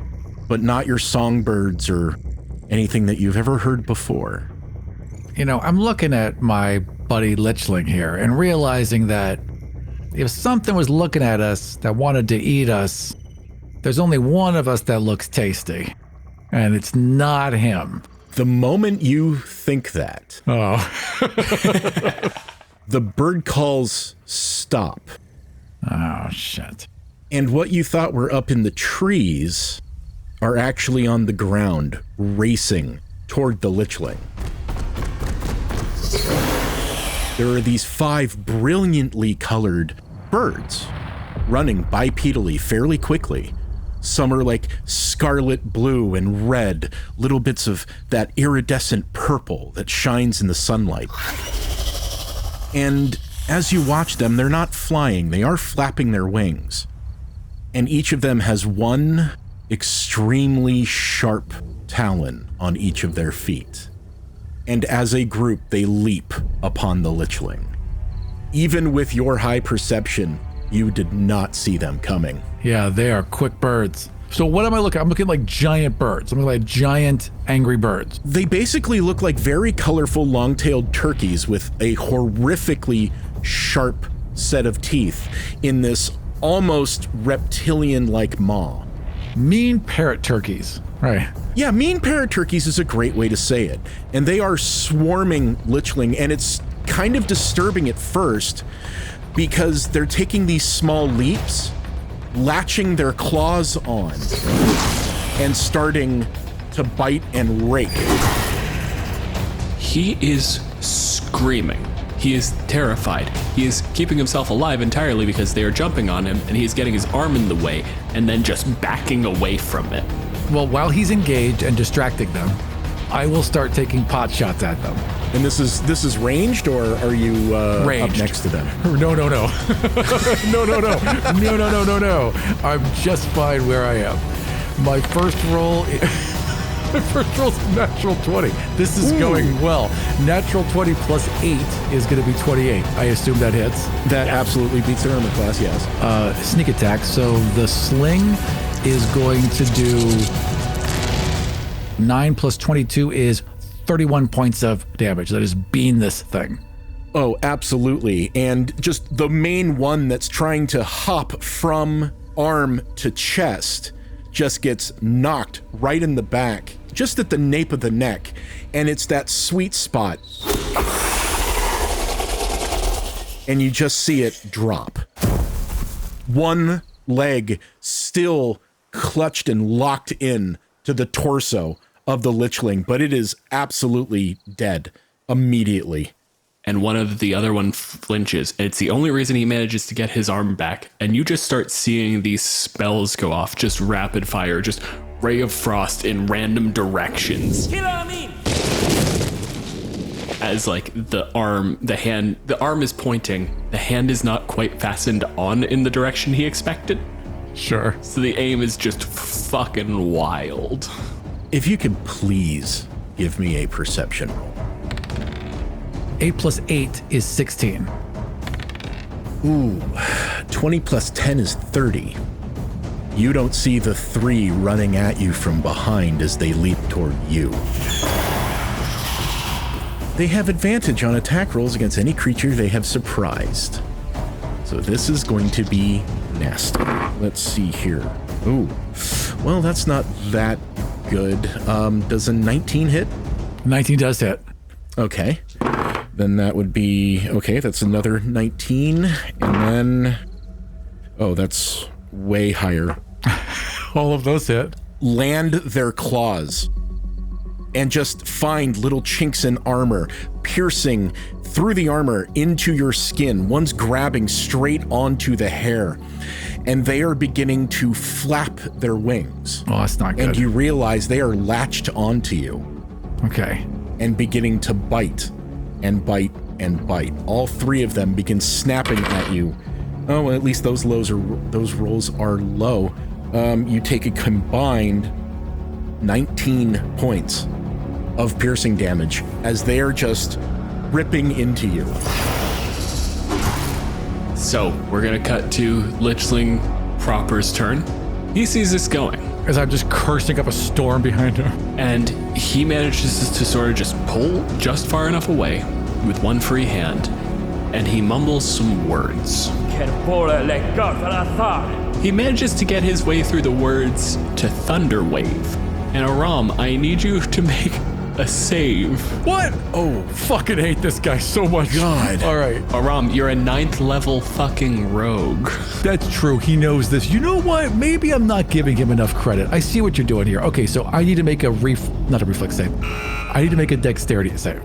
But not your songbirds or anything that you've ever heard before. You know, I'm looking at my buddy Lichling here and realizing that if something was looking at us that wanted to eat us, there's only one of us that looks tasty, and it's not him. The moment you think that, the bird calls stop. Oh, shit. And what you thought were up in the trees are actually on the ground, racing toward the Lichling. There are these 5 brilliantly colored birds, running bipedally fairly quickly. Some are like scarlet blue and red, little bits of that iridescent purple that shines in the sunlight. And as you watch them, they're not flying, they are flapping their wings. And each of them has one extremely sharp talon on each of their feet. And as a group, they leap upon the Lichling. Even with your high perception, you did not see them coming. Yeah, they are quick birds. So what am I looking at? I'm looking at like giant birds. I'm looking at giant angry birds. They basically look like very colorful long-tailed turkeys with a horrifically sharp set of teeth in this almost reptilian-like maw. Mean parrot turkeys. Right. Yeah, mean parrot turkeys is a great way to say it. And they are swarming Lichling, and it's kind of disturbing at first because they're taking these small leaps, latching their claws on, and starting to bite and rake. He is screaming. He is terrified. He is keeping himself alive entirely because they are jumping on him, and he is getting his arm in the way and then just backing away from it. Well, while he's engaged and distracting them, I will start taking pot shots at them. And this is ranged, or are you Ranged. up next to them? No. No. I'm just fine where I am. My first roll is natural 20. This is going well. Natural 20 plus 8 is going to be 28. I assume that hits. That absolutely beats their armor class, yes. Sneak attack. So the sling is going to do 9 plus 22 is 31 points of damage. That is bean this thing. Oh, absolutely. And just the main one that's trying to hop from arm to chest just gets knocked right in the back, just at the nape of the neck. And it's that sweet spot. And you just see it drop. One leg still clutched and locked in to the torso of the Lichling, but it is absolutely dead immediately. And one of the other one flinches. It's the only reason he manages to get his arm back. And you just start seeing these spells go off, just rapid fire, just ray of frost in random directions. As like the arm is pointing, the hand is not quite fastened on in the direction he expected. Sure. So the aim is just fucking wild. If you could please give me a perception roll. 8 plus 8 is 16. Ooh, 20 plus 10 is 30. You don't see the 3 running at you from behind as they leap toward you. They have advantage on attack rolls against any creature they have surprised. So this is going to be nasty. Let's see here. Ooh, well, that's not that good. Does a 19 hit? 19 does hit. Okay. Then that would be, okay, that's another 19. And then, oh, that's way higher. All of those hit. Land their claws and just find little chinks in armor, piercing through the armor into your skin. One's grabbing straight onto the hair, and they are beginning to flap their wings. Oh, that's not good. And you realize they are latched onto you. Okay. And beginning to bite and bite and bite. All 3 of them begin snapping at you. Oh, well, at least those rolls are low. You take a combined 19 points of piercing damage as they are just ripping into you. So we're gonna cut to Lichling Proper's turn. He sees this going. As I'm just cursing up a storm behind him. And he manages to sort of just pull just far enough away with one free hand, and he mumbles some words. He manages to get his way through the words to Thunder Wave. And Aram, I need you to make a save. What? Oh, fucking hate this guy so much. God. All right. Aram, you're a 9th level fucking rogue. That's true. He knows this. You know what? Maybe I'm not giving him enough credit. I see what you're doing here. Okay, so I need to make not a reflex save. I need to make a dexterity save.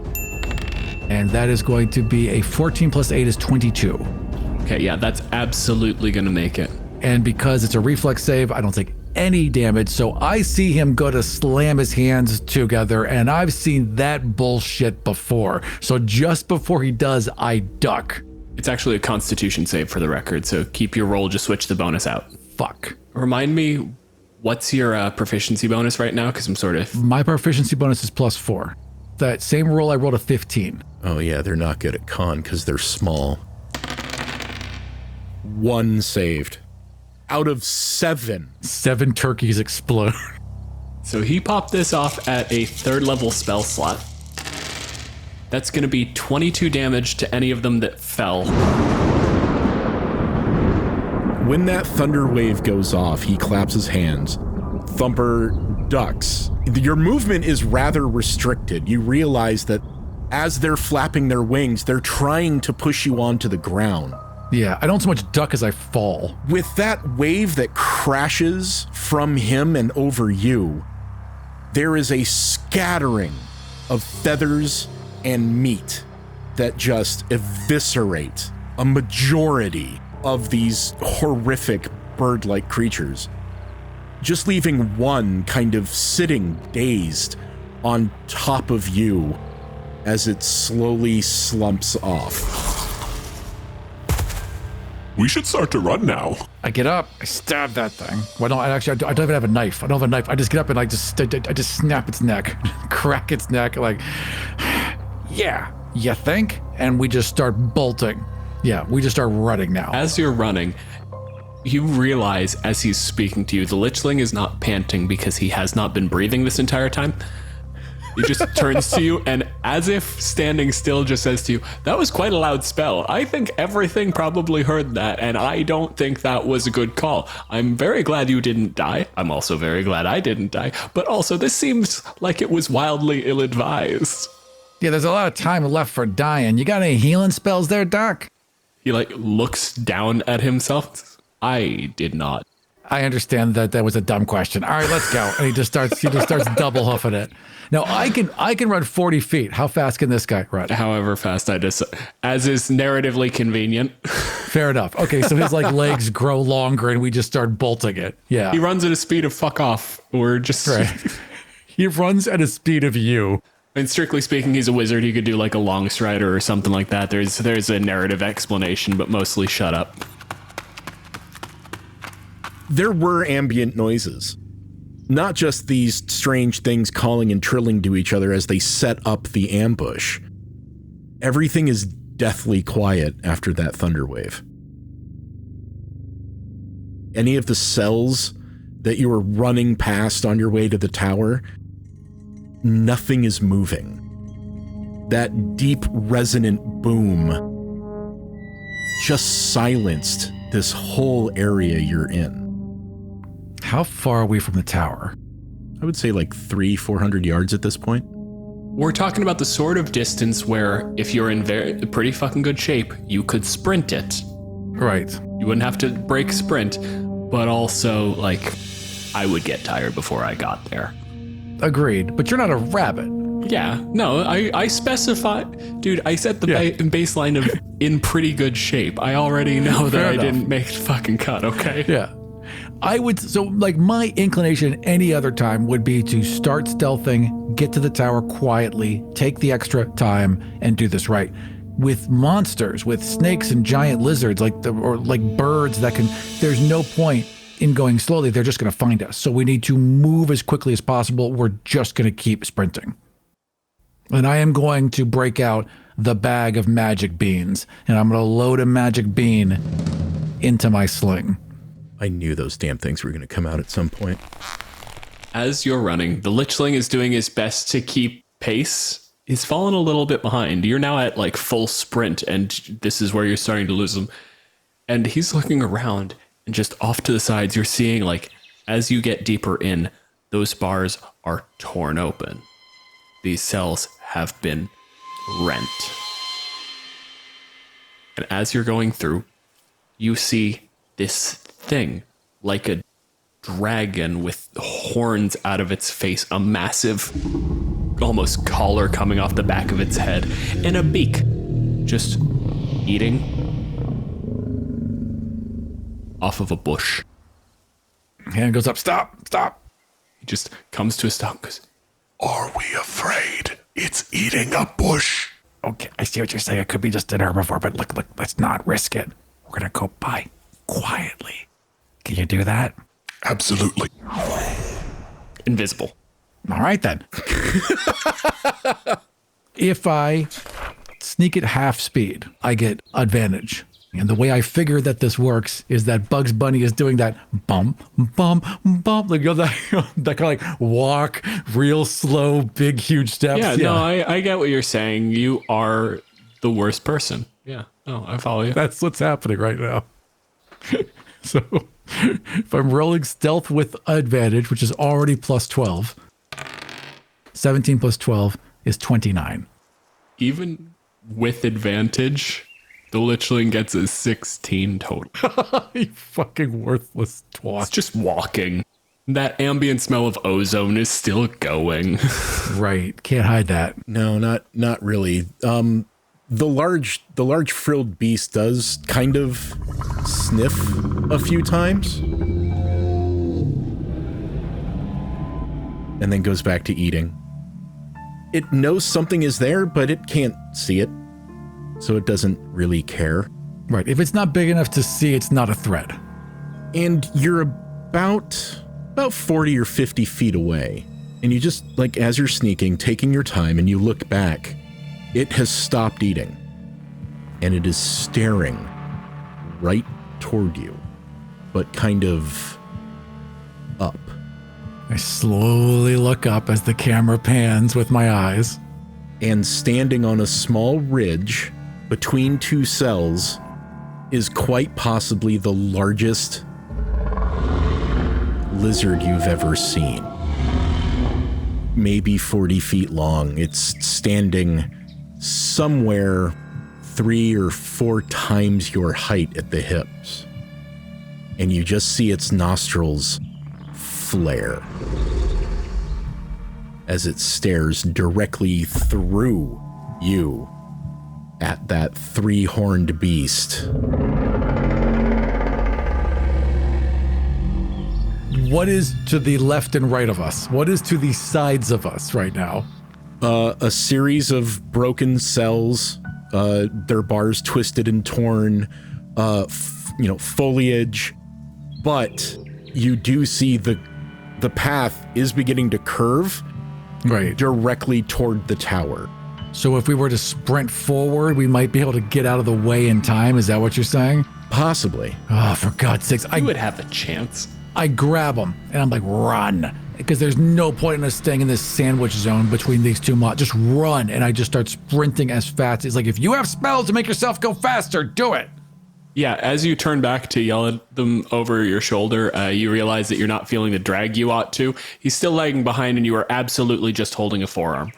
And that is going to be a 14 plus 8 is 22. Okay, yeah, that's absolutely going to make it. And because it's a reflex save, I don't take any damage. So I see him go to slam his hands together, and I've seen that bullshit before. So just before he does, I duck. It's actually a Constitution save for the record, so keep your roll, just switch the bonus out. Fuck. Remind me, what's your proficiency bonus right now? Because I'm sort of... My proficiency bonus is +4. That same roll, I rolled a 15. Oh yeah, they're not good at con because they're small. 1 saved. Out of 7. 7 turkeys explode. So he popped this off at a 3rd level spell slot. That's going to be 22 damage to any of them that fell. When that thunder wave goes off, he claps his hands. Thumper ducks. Your movement is rather restricted. You realize that as they're flapping their wings, they're trying to push you onto the ground. Yeah, I don't so much duck as I fall. With that wave that crashes from him and over you, there is a scattering of feathers and meat that just eviscerate a majority of these horrific bird-like creatures, just leaving one kind of sitting dazed on top of you as it slowly slumps off. We should start to run now. I get up, I stab that thing. Well, no, I don't even have a knife. I don't have a knife. I just get up and I just snap its neck, crack its neck, like, yeah, you think? And we just start bolting. Yeah, we just start running now. As you're running, you realize as he's speaking to you, the Lichling is not panting because he has not been breathing this entire time. He just turns to you and, as if standing still, just says to you, "That was quite a loud spell. I think everything probably heard that, and I don't think that was a good call. I'm very glad you didn't die. I'm also very glad I didn't die. But also, this seems like it was wildly ill-advised." Yeah, there's a lot of time left for dying. You got any healing spells there, Doc? He, looks down at himself. I did not. I understand that was a dumb question. All right, let's go. And he just starts double hoofing it. Now I can run 40 feet. How fast can this guy run? However fast as is narratively convenient. Fair enough. Okay, so his legs grow longer and we just start bolting it. Yeah. He runs at a speed of fuck off. We're just right. He runs at a speed of you. And strictly speaking, he's a wizard. He could do like a long strider or something like that. There's a narrative explanation, but mostly shut up. There were ambient noises. Not just these strange things calling and trilling to each other as they set up the ambush. Everything is deathly quiet after that thunder wave. Any of the cells that you were running past on your way to the tower, nothing is moving. That deep resonant boom just silenced this whole area you're in. How far are we from the tower? I would say 300-400 yards at this point. We're talking about the sort of distance where if you're in pretty fucking good shape, you could sprint it. Right. You wouldn't have to break sprint, but also I would get tired before I got there. Agreed, but you're not a rabbit. Yeah, no, I specify, dude, I set the baseline of in pretty good shape. I already know that I didn't make the fucking cut, okay? Yeah. I would, so my inclination any other time would be to start stealthing, get to the tower quietly, take the extra time, and do this right. With monsters, with snakes and giant lizards, or birds that can, there's no point in going slowly. They're just going to find us. So we need to move as quickly as possible. We're just going to keep sprinting. And I am going to break out the bag of magic beans, and I'm going to load a magic bean into my sling. I knew those damn things were going to come out at some point. As you're running, the Lichling is doing his best to keep pace. He's fallen a little bit behind. You're now at full sprint, and this is where you're starting to lose him. And he's looking around, and just off to the sides, you're seeing as you get deeper in, those bars are torn open. These cells have been rent. And as you're going through, you see this thing, like a dragon with horns out of its face, a massive, almost collar coming off the back of its head, and a beak, just eating off of a bush. Hand goes up. Stop. He just comes to a stop and goes, Are we afraid it's eating a bush? Okay, I see what you're saying. It could be just an herbivore, but look, let's not risk it. We're going to go by quietly. Can you do that? Absolutely. invisible. All right, then. If I sneak at half speed, I get advantage. And the way I figure that this works is that Bugs Bunny is doing that bump, bump, bump, like that kind of like walk, real slow, big, huge steps. Yeah, no, I get what you're saying. You are the worst person. Yeah, no, I follow you. That's what's happening right now. So if I'm rolling stealth with advantage, which is already plus 12, 17 plus 12 is 29. Even with advantage, the Lichling gets a 16 total. You fucking worthless twat. It's just walking. That ambient smell of ozone is still going. Right. Can't hide that. No, not really. The large frilled beast does kind of sniff a few times and then goes back to eating. It knows something is there, but it can't see it, so it doesn't really care. Right. If it's not big enough to see, it's not a threat. And you're about 40 or 50 feet away, and you just, like, as you're sneaking, taking your time, and you look back, it has stopped eating, and it is staring right toward you, but kind of up. I slowly look up as the camera pans with my eyes. And standing on a small ridge between two cells is quite possibly the largest lizard you've ever seen. Maybe 40 feet long. It's standing somewhere 3 or 4 times your height at the hips. And you just see its nostrils flare as it stares directly through you at that 3-horned beast. What is to the left and right of us? What is to the sides of us right now? A series of broken cells, their bars twisted and torn, foliage, but you do see the path is beginning to curve Right. directly toward the tower. So if we were to sprint forward, we might be able to get out of the way in time. Is that what you're saying? Possibly. Oh, for God's sakes. You would have a chance. I grab him and I'm like, run. Because there's no point in us staying in this sandwich zone between these two just run. And I just start sprinting as fast. It's like, if you have spells to make yourself go faster, do it. Yeah, as you turn back to yell at them over your shoulder, you realize that you're not feeling the drag you ought to. He's still lagging behind, and you are absolutely just holding a forearm.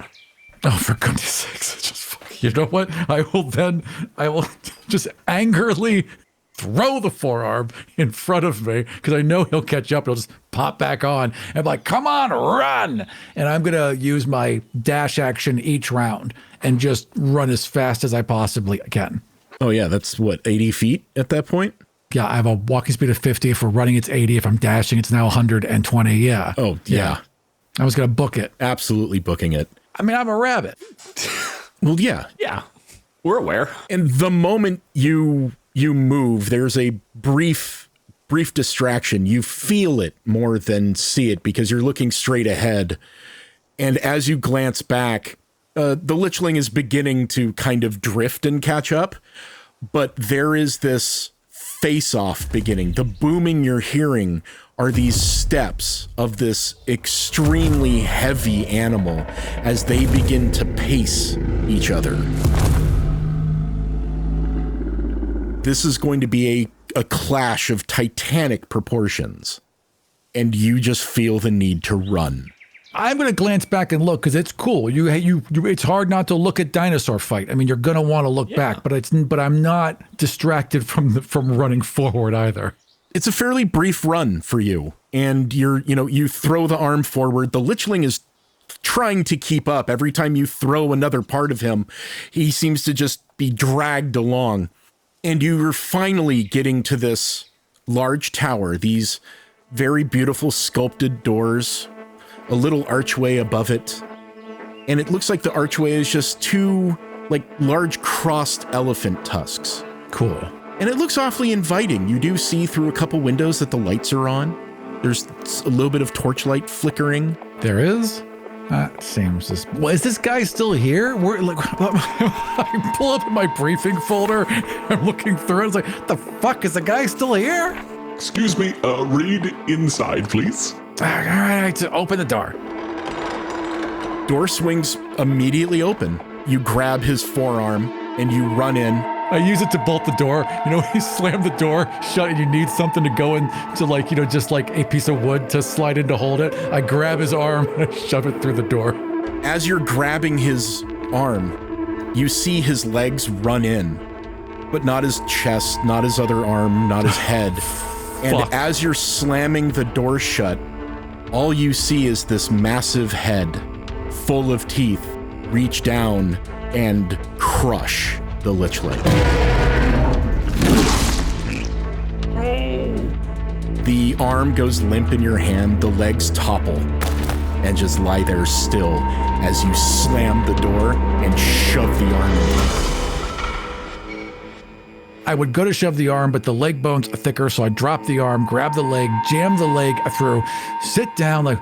Oh, for goodness sakes. You know what? I will just angrily throw the forearm in front of me because I know he'll catch up. He'll just pop back on and be like, come on, run. And I'm going to use my dash action each round and just run as fast as I possibly can. Oh, yeah, that's what, 80 feet at that point? Yeah, I have a walking speed of 50. If we're running, it's 80. If I'm dashing, it's now 120. Yeah. Oh, yeah. I was going to book it. Absolutely booking it. I mean, I'm a rabbit. Well, yeah. Yeah, we're aware. And the moment you move, there's a brief distraction. You feel it more than see it because you're looking straight ahead. And as you glance back, the Lichling is beginning to kind of drift and catch up, but there is this face-off beginning. The booming you're hearing are these steps of this extremely heavy animal as they begin to pace each other. This is going to be a clash of titanic proportions, and you just feel the need to run. I'm going to glance back and look because it's cool. It's hard not to look at dinosaur fight. I mean, you're going to want to look back, but I'm not distracted from running forward either. It's a fairly brief run for you, and you throw the arm forward. The Lichling is trying to keep up. Every time you throw another part of him, he seems to just be dragged along, and you're finally getting to this large tower, these very beautiful sculpted doors, a little archway above it. And it looks like the archway is just two like large crossed elephant tusks. Cool. And it looks awfully inviting. You do see through a couple windows that the lights are on. There's a little bit of torchlight flickering. There is? That seems is this guy still here? We're like, I pull up in my briefing folder. I'm looking through it. It's like, the fuck, is the guy still here? Excuse me, read inside, please. All right, to open the door. Door swings immediately open. You grab his forearm and you run in. I use it to bolt the door. You know, you slam the door shut and you need something to go in to like, you know, just like a piece of wood to slide in to hold it. I grab his arm and I shove it through the door. As you're grabbing his arm, you see his legs run in, but not his chest, not his other arm, not his head. And Fuck. as you're slamming the door shut, all you see is this massive head full of teeth reach down and crush the lichling. The arm goes limp in your hand, the legs topple and just lie there still as you slam the door and shove the arm in. I would go to shove the arm, but the leg bones are thicker, so I drop the arm, grab the leg, jam the leg through, sit down, like,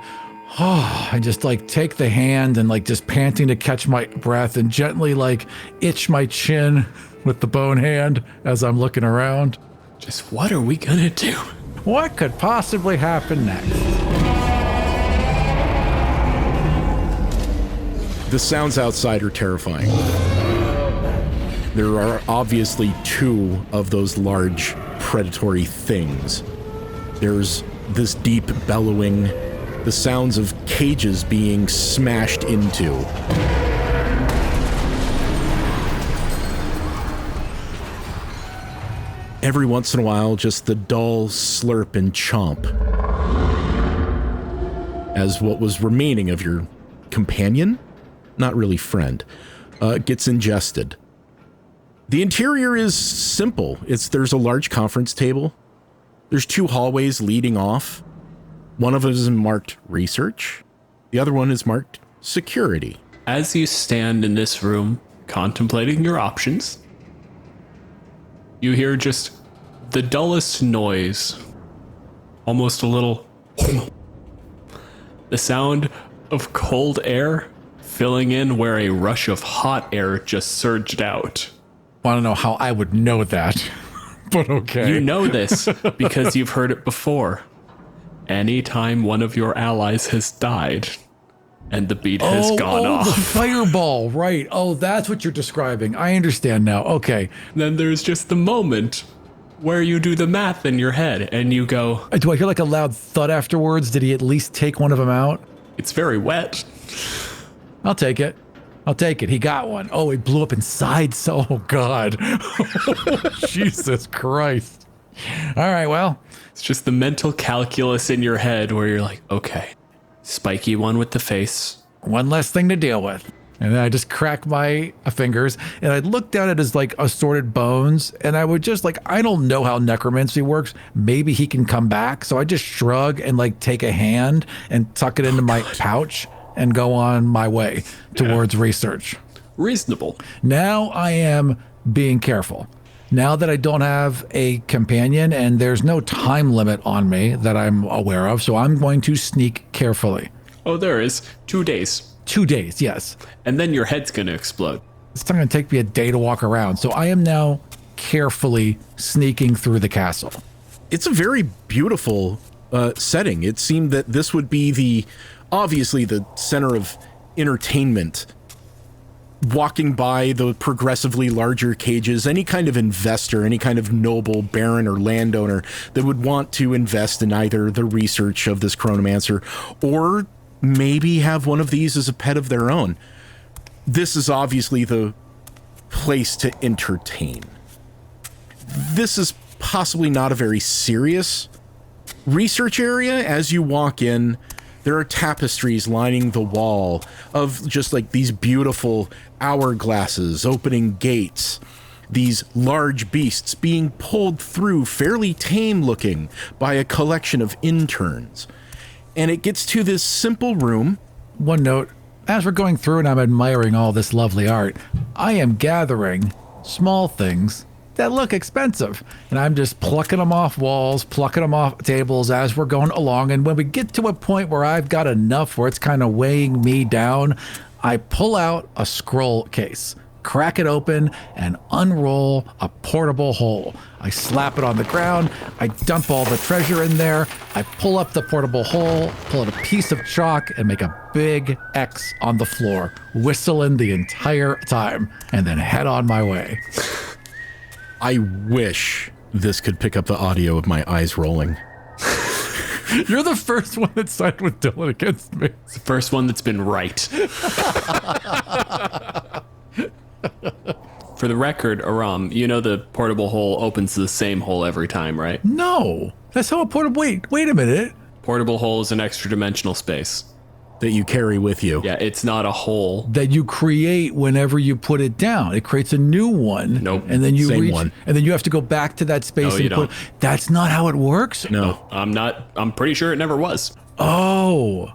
oh, I just like take the hand and like just panting to catch my breath and gently like itch my chin with the bone hand as I'm looking around. Just what are we gonna do? What could possibly happen next? The sounds outside are terrifying. There are obviously two of those large predatory things. There's this deep bellowing, the sounds of cages being smashed into. Every once in a while, just the dull slurp and chomp as what was remaining of your companion, not really friend, gets ingested. The interior is simple. There's a large conference table. There's two hallways leading off. One of them is marked research. The other one is marked security. As you stand in this room, contemplating your options, you hear just the dullest noise, almost a little, the sound of cold air filling in where a rush of hot air just surged out. Want to know how I would know that, but okay. You know this because you've heard it before. Anytime one of your allies has died and the beat has gone off. The fireball, right. Oh, that's what you're describing. I understand now. Okay. Then there's just the moment where you do the math in your head and you go, Do I hear like a loud thud afterwards? Did he at least take one of them out? it's very wet. I'll take it. I'll take it. He got one. Oh, it blew up inside. So, oh, God. Jesus Christ. All right, well. It's just the mental calculus in your head where you're like, okay, spiky one with the face. One less thing to deal with. And then I just crack my fingers and I'd look down at his like assorted bones and I would just like, I don't know how necromancy works. Maybe he can come back. So I just shrug and like take a hand and tuck it into my pouch and go on my way towards research. Reasonable. Now I am being careful. Now that I don't have a companion and there's no time limit on me that I'm aware of, so I'm going to sneak carefully. Oh, there is 2 days. 2 days, yes. And then your head's going to explode. It's going to take me a day to walk around. So I am now carefully sneaking through the castle. It's a very beautiful setting. It seemed that this would be obviously the center of entertainment. Walking by the progressively larger cages, any kind of investor, any kind of noble baron or landowner that would want to invest in either the research of this chronomancer or maybe have one of these as a pet of their own. This is obviously the place to entertain. This is possibly not a very serious research area. As you walk in, there are tapestries lining the wall of just like these beautiful hourglasses, opening gates. these large beasts being pulled through fairly tame looking by a collection of interns. And it gets to this simple room. One note, as we're going through and I'm admiring all this lovely art, I am gathering small things that look expensive. And I'm just plucking them off walls, plucking them off tables as we're going along. And when we get to a point where I've got enough where it's kind of weighing me down, I pull out a scroll case, crack it open, and unroll a portable hole. I slap it on the ground. I dump all the treasure in there. I pull up the portable hole, pull out a piece of chalk, and make a big X on the floor, whistling the entire time, and then head on my way. I wish this could pick up the audio of my eyes rolling. You're the first one that sided with Dylan against me. It's the first one that's been right. For the record, Aram, you know the portable hole opens the same hole every time, right? No, that's how a portable. Wait a minute. Portable hole is an extra dimensional space. That you carry with you. Yeah, it's not a hole. That you create whenever you put it down. It creates a new one. Nope. And then you Same reach, one. and then you have to go back to that space No, and you put. don't. That's not how it works. No. I'm pretty sure it never was. Oh,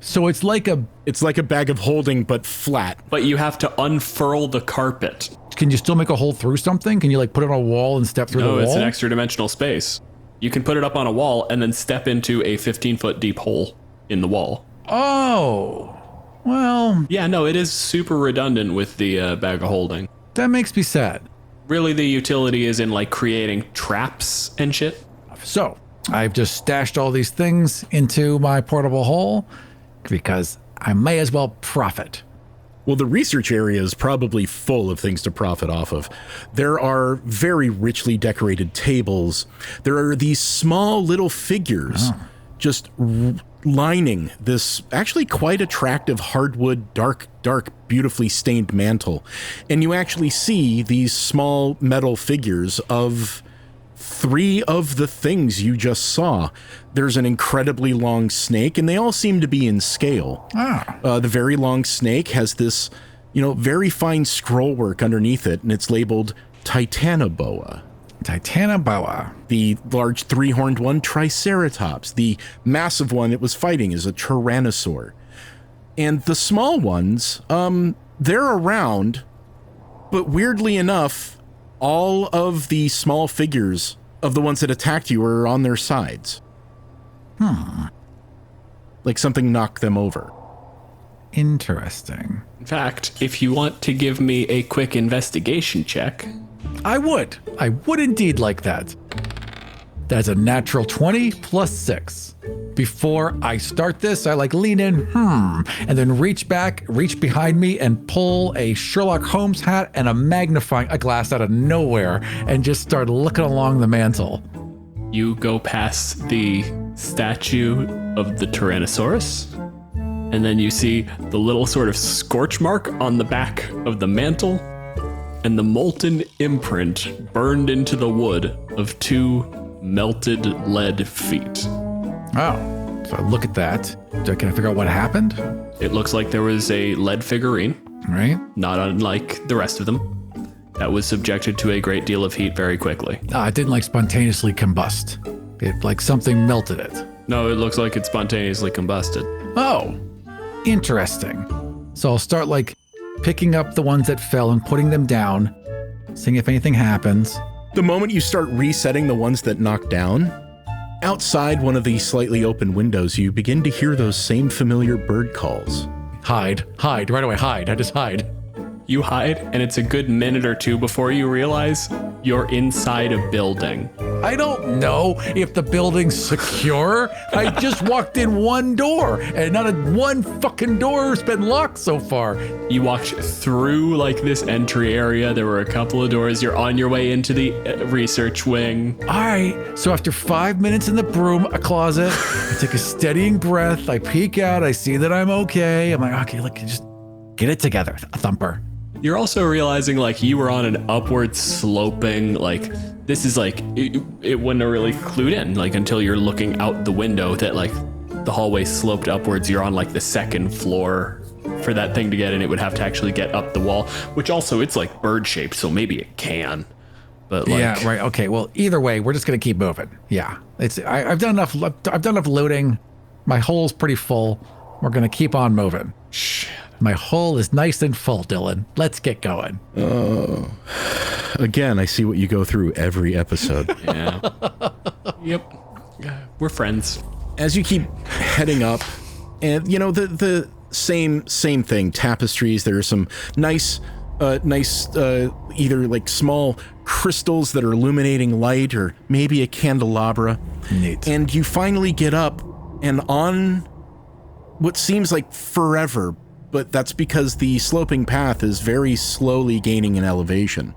so it's like a. It's like a bag of holding, but flat. But you have to unfurl the carpet. Can you still make a hole through something? Can you like put it on a wall and step through No, the wall? it's an extra dimensional space. You can put it up on a wall and then step into a 15-foot deep hole in the wall. Oh, well, Yeah, no, it is super redundant with the bag of holding. that makes me sad. Really, the utility is in like creating traps and shit. So I've just stashed all these things into my portable hole because I may as well profit. Well, the research area is probably full of things to profit off of. There are very richly decorated tables. There are these small little figures just lining this actually quite attractive hardwood, dark, beautifully stained mantle. And you actually see these small metal figures of 3 of the things you just saw. There's an incredibly long snake, and they all seem to be in scale. The very long snake has this, very fine scroll work underneath it, and it's labeled Titanoboa. Titanoboa. The large 3-horned one, Triceratops. The massive one it was fighting is a Tyrannosaur. And the small ones, they're around, but weirdly enough, all of the small figures of the ones that attacked you are on their sides. Like something knocked them over. Interesting. In fact, if you want to give me a quick investigation check. I would indeed like that. That's a natural 20 plus 6. Before I start this, I lean in, and then reach behind me and pull a Sherlock Holmes hat and a magnifying glass out of nowhere and just start looking along the mantle. You go past the statue of the Tyrannosaurus, and then you see the little sort of scorch mark on the back of the mantle, and the molten imprint burned into the wood of 2 melted lead feet. Oh, so I look at that. So can I figure out what happened? It looks like there was a lead figurine, Right? not unlike the rest of them, that was subjected to a great deal of heat very quickly. It didn't spontaneously combust. It something melted it. No, it looks like it spontaneously combusted. Oh, interesting. So I'll start picking up the ones that fell and putting them down, seeing if anything happens. The moment you start resetting the ones that knocked down, outside one of the slightly open windows, you begin to hear those same familiar bird calls. Hide, right away, hide. I just hide. You hide, and it's a good minute or two before you realize you're inside a building. I don't know if the building's secure. I just walked in one door, and not one fucking door's been locked so far. You walked through this entry area. There were a couple of doors. You're on your way into the research wing. All right, so after 5 minutes in the broom closet, I take a steadying breath. I peek out. I see that I'm okay. I'm like, okay, just get it together, a thumper. You're also realizing you were on an upward sloping, this is it wouldn't have really clued in until you're looking out the window that the hallway sloped upwards. You're on the second floor for that thing to get in, it would have to actually get up the wall, which also it's like bird shaped, so maybe it can. But like, yeah, right. Okay. Well, either way, we're just gonna keep moving. Yeah, I've done enough. I've done enough loading. My hole's pretty full. We're gonna keep on moving. Shit. My hole is nice and full, Dylan. Let's get going. Oh, again, I see what you go through every episode. Yeah. Yep. We're friends. As you keep heading up, and you know the same thing. Tapestries. There are some nice either like small crystals that are illuminating light, or maybe a candelabra. Neat. And you finally get up and on what seems like forever, but that's because the sloping path is very slowly gaining in elevation.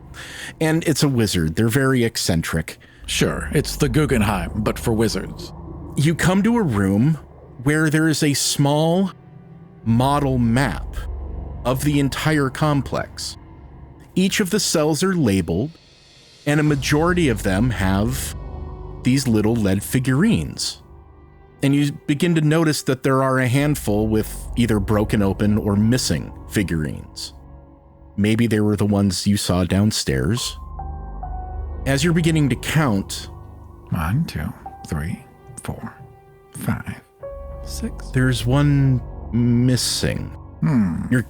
And it's a wizard. They're very eccentric. Sure, it's the Guggenheim, but for wizards. You come to a room where there is a small model map of the entire complex. Each of the cells are labeled, and a majority of them have these little lead figurines. And you begin to notice that there are a handful with either broken open or missing figurines. Maybe they were the ones you saw downstairs. As you're beginning to count, 1, 2, 3, 4, 5, 6. there's one missing.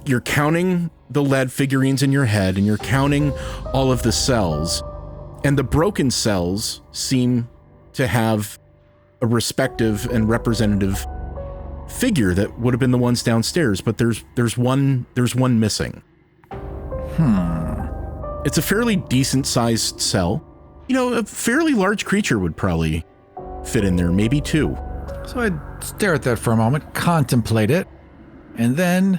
You're counting the lead figurines in your head, and you're counting all of the cells, and the broken cells seem to have a respective and representative figure that would have been the ones downstairs, but there's one missing. It's a fairly decent sized cell. You know, a fairly large creature would probably fit in there, maybe 2. So I'd stare at that for a moment, contemplate it, and then,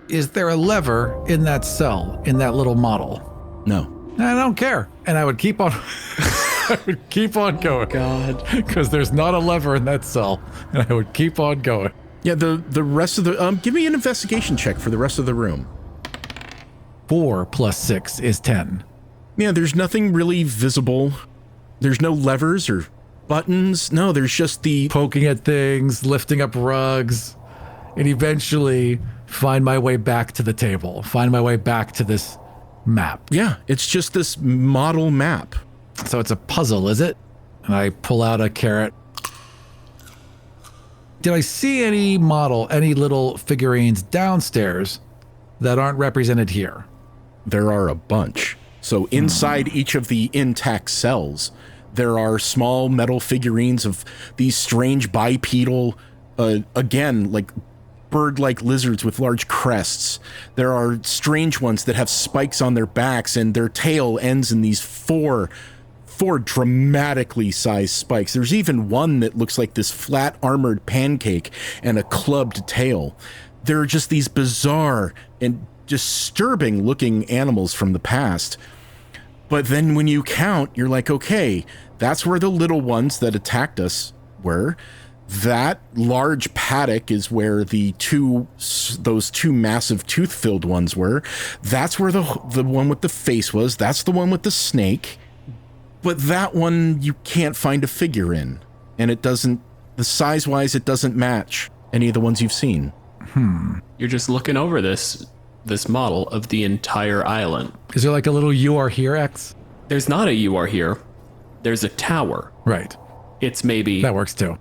is there a lever in that cell, in that little model? No. I don't care. And I would keep on I would keep on going. God. Because there's not a lever in that cell. And I would keep on going. Yeah, the rest of the give me an investigation check for the rest of the room. 4 + 6 is 10. Yeah, there's nothing really visible. There's no levers or buttons. No, there's just the Poking at things, lifting up rugs, and eventually find my way back to the table. Find my way back to this map. yeah, it's just this model map. So it's a puzzle, is it? And I pull out a carrot. Did I see any little figurines downstairs that aren't represented here? There are a bunch. So inside each of the intact cells, there are small metal figurines of these strange bipedal, again, like bird-like lizards with large crests. There are strange ones that have spikes on their backs, and their tail ends in these four dramatically sized spikes. There's even one that looks like this flat armored pancake and a clubbed tail. There are just these bizarre and disturbing looking animals from the past. But then when you count, you're like, okay, that's where the little ones that attacked us were. That large paddock is where those two massive tooth-filled ones were. That's where the one with the face was. That's the one with the snake. But that one you can't find a figure in. And it doesn't, the size-wise, it doesn't match any of the ones you've seen. You're just looking over this model of the entire island. Is there like a little "You Are Here" X? There's not a "You Are Here." There's a tower. Right. It's maybe That works too.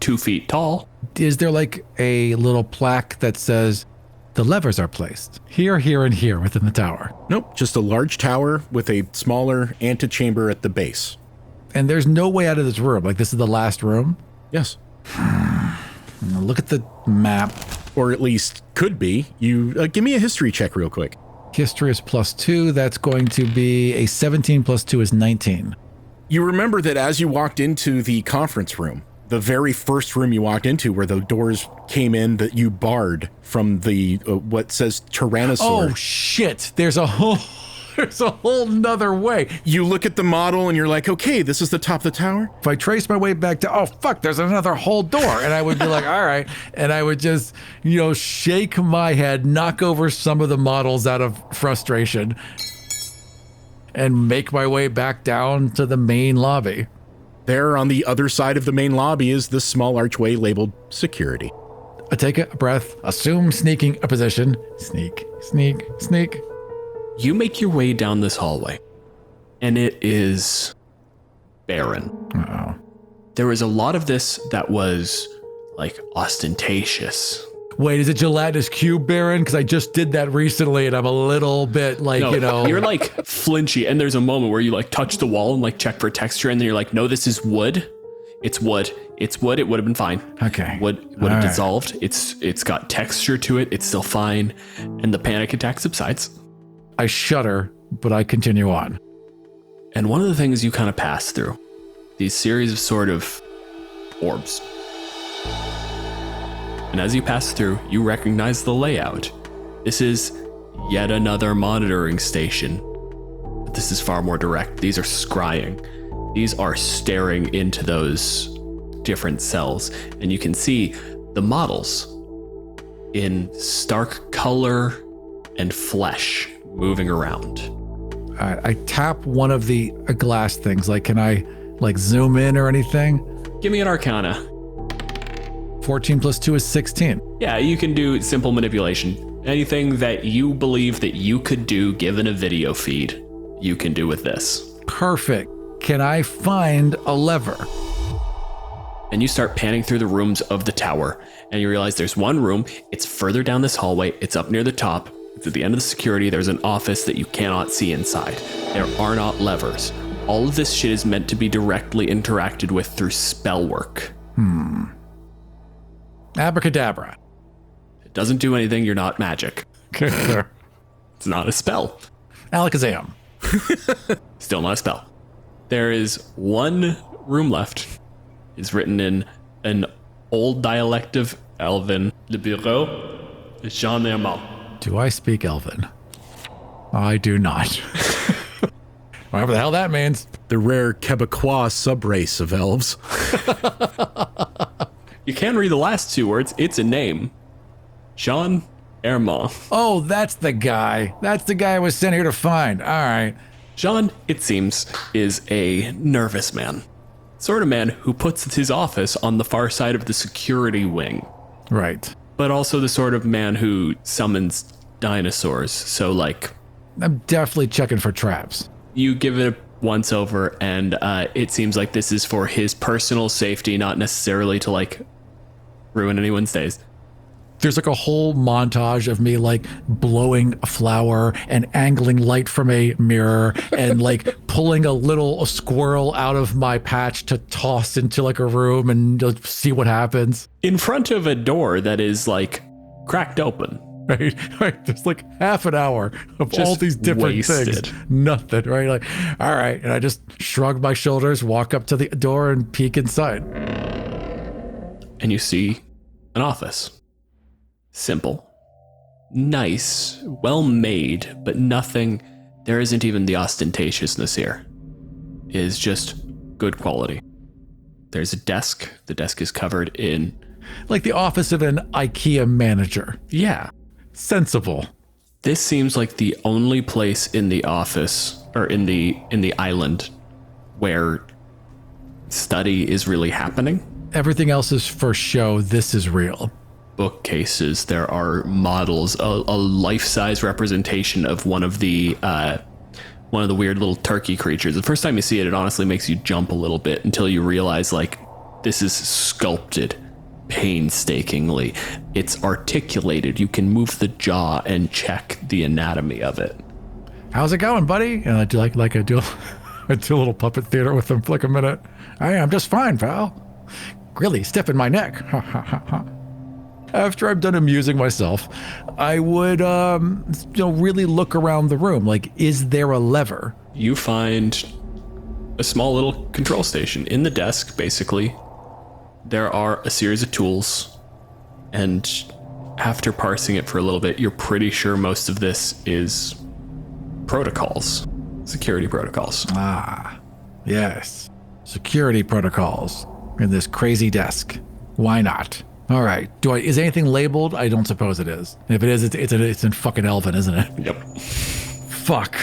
2 feet tall. Is there like a little plaque that says the levers are placed here, here, and here within the tower? Nope, just a large tower with a smaller antechamber at the base. And there's no way out of this room. Like, this is the last room. Yes. Now look at the map. Or at least could be. You give me a history check real quick. History is +2. That's going to be a 17 + 2 is 19. You remember that as you walked into the conference room, the very first room you walked into where the doors came in that you barred from the, what says Tyrannosaur. Oh, shit. There's a whole nother way. You look at the model and you're like, okay, this is the top of the tower. If I trace my way back to, oh, fuck, there's another whole door. And I would be like, all right. And I would just, shake my head, knock over some of the models out of frustration, and make my way back down to the main lobby. There on the other side of the main lobby is this small archway labeled security. I take a breath, assume sneaking a position. Sneak, sneak, sneak. You make your way down this hallway, and it is barren. Uh-oh. There was a lot of this that was like ostentatious. Wait, is it gelatinous cube, Baron? Because I just did that recently, and I'm a little bit like, No, you're like flinchy, and there's a moment where you like touch the wall and like check for texture, and then you're like, no, this is wood. It's wood. It's wood. It would have been fine. Okay. Would have dissolved. It's got texture to it. It's still fine, and the panic attack subsides. I shudder, but I continue on. And one of the things you kind of pass through, these series of sort of orbs. And as you pass through, you recognize the layout. This is yet another monitoring station. But this is far more direct. These are scrying. These are staring into those different cells. And you can see the models in stark color and flesh moving around. I tap one of the glass things. Like, can I like zoom in or anything? Give me an Arcana. 14 plus 2 is 16. Yeah, you can do simple manipulation. Anything that you believe that you could do given a video feed, you can do with this. Perfect. Can I find a lever? And you start panning through the rooms of the tower, and you realize there's one room. It's further down this hallway. It's up near the top. It's at the end of the security. There's an office that you cannot see inside. There are not levers. All of this shit is meant to be directly interacted with through spell work. Abracadabra. It doesn't do anything. You're not magic. Okay. It's not a spell. Alakazam. Still not a spell. There is one room left. It's written in an old dialect of Elven. Le bureau de Jean Herman. Do I speak Elven? I do not. Whatever the hell that means. The rare Quebecois subrace of elves. You can read the last two words. It's a name. Jean Herman. Oh, that's the guy. That's the guy I was sent here to find. All right. Jean, it seems, is a nervous man. Sort of man who puts his office on the far side of the security wing. Right. But also the sort of man who summons dinosaurs. So, like, I'm definitely checking for traps. you give it a once over, and it seems like this is for his personal safety, not necessarily to, like, ruin anyone's days. There's like a whole montage of me like blowing a flower and angling light from a mirror and like pulling a squirrel out of my patch to toss into like a room and see what happens. In front of a door that is like cracked open. Right. There's like half an hour of Just all these different wasted. things. Nothing, right? Like, all right. And I just shrug my shoulders, walk up to the door and peek inside. And you see an office. Simple, nice, well made, but nothing, there isn't even the ostentatiousness here. It is just good quality. There's a desk. The desk is covered in... like the office of an IKEA manager. Yeah. Sensible. This seems like the only place in the office, or in the island, where study is really happening. Everything else is for show. This is real. Bookcases, there are models, a life-size representation of one of the weird little turkey creatures. The first time you see it, it honestly makes you jump a little bit until you realize, like, this is sculpted painstakingly. It's articulated. You can move the jaw and check the anatomy of it. How's it going, buddy? And I do like I do a little puppet theater with them for like a minute. I'm just fine, pal. Really stiffen my neck. After I'm done amusing myself, I would, really look around the room. Like, is there a lever? You find a small little control station in the desk, basically. There are a series of tools, and after parsing it for a little bit, you're pretty sure most of this is protocols, security protocols. Ah, yes. Security protocols in this crazy desk. Why not? All right. Is anything labeled? I don't suppose it is. If it is, it's in fucking Elven, isn't it? Yep. Fuck.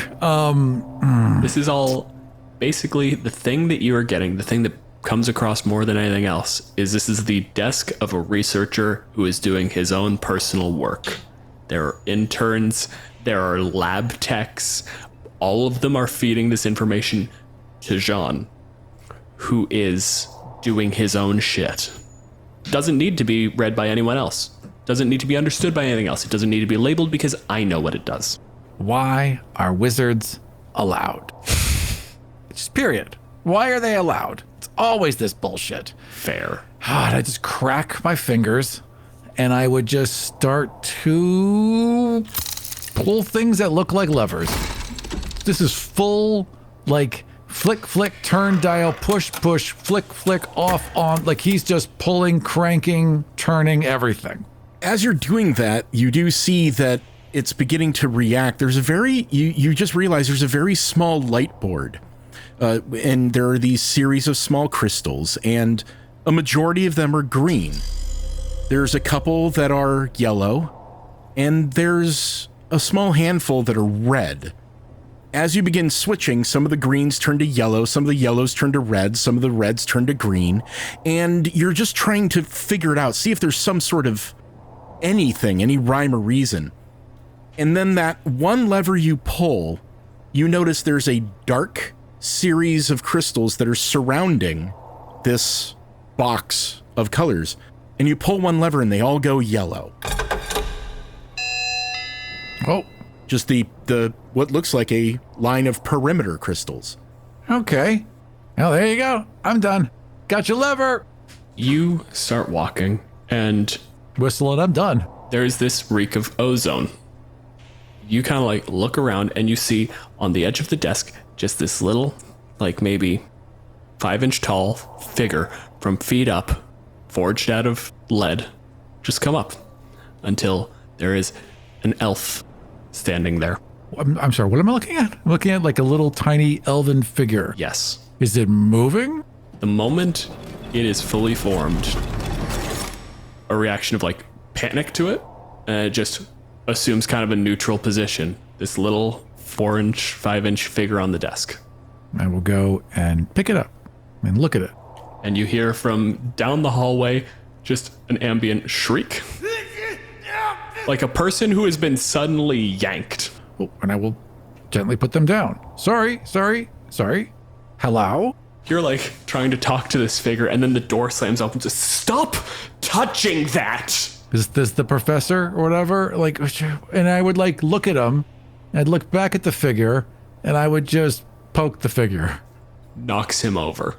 This is all basically the thing that you are getting, the thing that comes across more than anything else is this is the desk of a researcher who is doing his own personal work. There are interns, there are lab techs, all of them are feeding this information to Jean, who is doing his own shit. Doesn't need to be read by anyone else. Doesn't need to be understood by anything else. It doesn't need to be labeled because I know what it does. Why are wizards allowed? Just period. Why are they allowed? It's always this bullshit. Fair. And I just crack my fingers and I would just start to pull things that look like levers. This is full, like, flick, flick, turn dial, push, push, flick, flick, off, on. Like he's just pulling, cranking, turning everything. As you're doing that, you do see that it's beginning to react. There's a very, you just realize there's a very small light board. And there are these series of small crystals, and a majority of them are green. There's a couple that are yellow, and there's a small handful that are red. As you begin switching, some of the greens turn to yellow, some of the yellows turn to red, some of the reds turn to green, and you're just trying to figure it out, see if there's some sort of anything, any rhyme or reason. And then that one lever you pull, you notice there's a dark series of crystals that are surrounding this box of colors. And you pull one lever and they all go yellow. Oh, Just the what looks like a line of perimeter crystals. okay. Well, there you go. I'm done. Got your lever. You start walking, and Whistle and I'm done. there's this reek of ozone. You kind of like look around and you see on the edge of the desk just this little, like maybe 5-inch tall figure from feet up, forged out of lead, just come up until there is an elf standing there. I'm sorry, what am I looking at? I'm looking at like a little tiny elven figure. Yes. Is it moving? The moment it is fully formed, a reaction of like panic to it, and it just assumes kind of a neutral position. This little 4-inch, 5-inch figure on the desk. I will go and pick it up and look at it. And you hear from down the hallway just an ambient shriek. Like a person who has been suddenly yanked. Oh, and I will gently put them down. Sorry. Hello? You're like trying to talk to this figure, and then the door slams open. Just stop touching that. Is this the professor or whatever? Like, and I would like look at him, I'd look back at the figure, and I would just poke the figure. Knocks him over.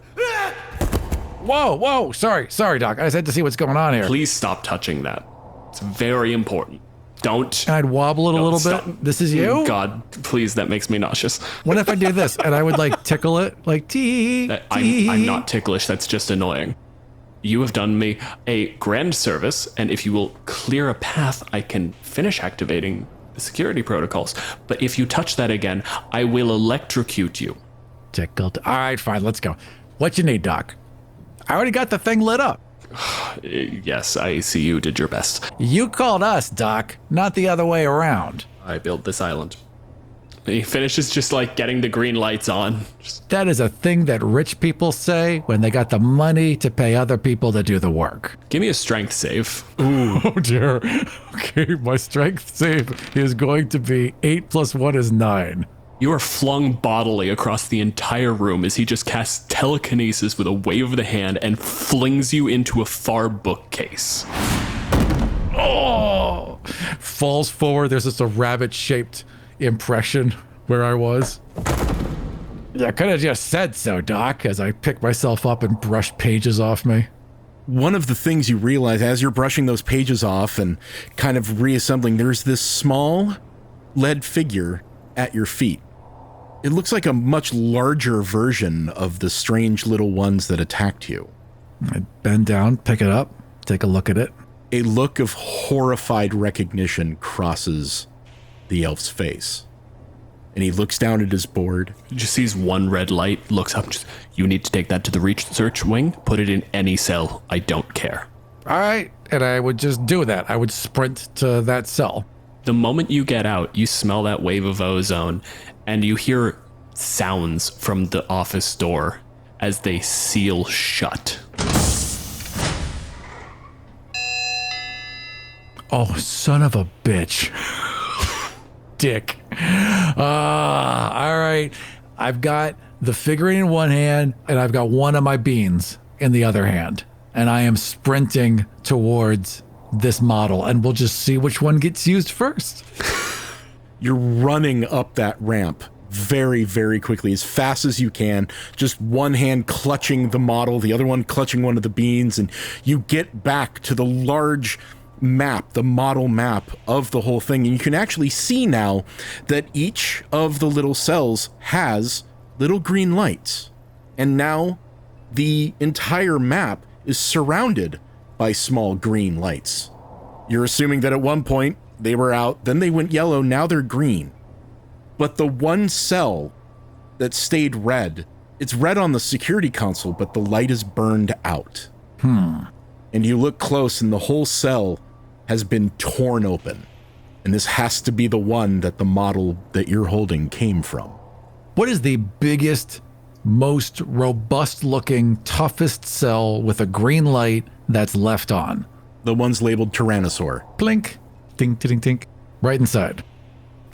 Whoa, sorry, Doc. I just had to see what's going on here. Please stop touching that. It's very important. Don't. And I'd wobble it a little stop. bit. This is you? God, please, that makes me nauseous. What if I do this and I would like tickle it? Like, tee. I'm not ticklish, that's just annoying. You have done me a grand service, and if you will clear a path, I can finish activating the security protocols. But if you touch that again, I will electrocute you. Tickled. All right, fine, let's go. What you need, Doc? I already got the thing lit up. Yes, I see you did your best. You called us, Doc, not the other way around. I built this island. He finishes just like getting the green lights on. That is a thing that rich people say when they got the money to pay other people to do the work. Give me a strength save. Oh dear. Okay, my strength save is going to be 8 + 1 is 9. You are flung bodily across the entire room as he just casts telekinesis with a wave of the hand and flings you into a far bookcase. Oh! Falls forward. There's just a rabbit-shaped impression where I was. I could have just said so, Doc, as I pick myself up and brush pages off me. One of the things you realize as you're brushing those pages off and kind of reassembling, there's this small lead figure at your feet. It looks like a much larger version of the strange little ones that attacked you. I bend down, pick it up, take a look at it. A look of horrified recognition crosses the elf's face. And he looks down at his board. He just sees one red light, looks up, just, you need to take that to the research wing, put it in any cell, I don't care. All right, and I would just do that. I would sprint to that cell. The moment you get out, you smell that wave of ozone, and you hear sounds from the office door. as they seal shut. Oh, son of a bitch. Dick. All right. I've got the figurine in one hand, and I've got one of my beans in the other hand. And I am sprinting towards this model, and we'll just see which one gets used first. You're running up that ramp very, very quickly, as fast as you can, just one hand clutching the model, the other one clutching one of the beans, and you get back to the large map, the model map of the whole thing. And you can actually see now that each of the little cells has little green lights. And now the entire map is surrounded by small green lights. You're assuming that at one point they were out, then they went yellow, now they're green. But the one cell that stayed red, it's red on the security console, but the light is burned out. And you look close and the whole cell has been torn open. And this has to be the one that the model that you're holding came from. What is the biggest, most robust looking, toughest cell with a green light that's left on? The one's labeled Tyrannosaur. Blink, ding, ding, ding, right inside.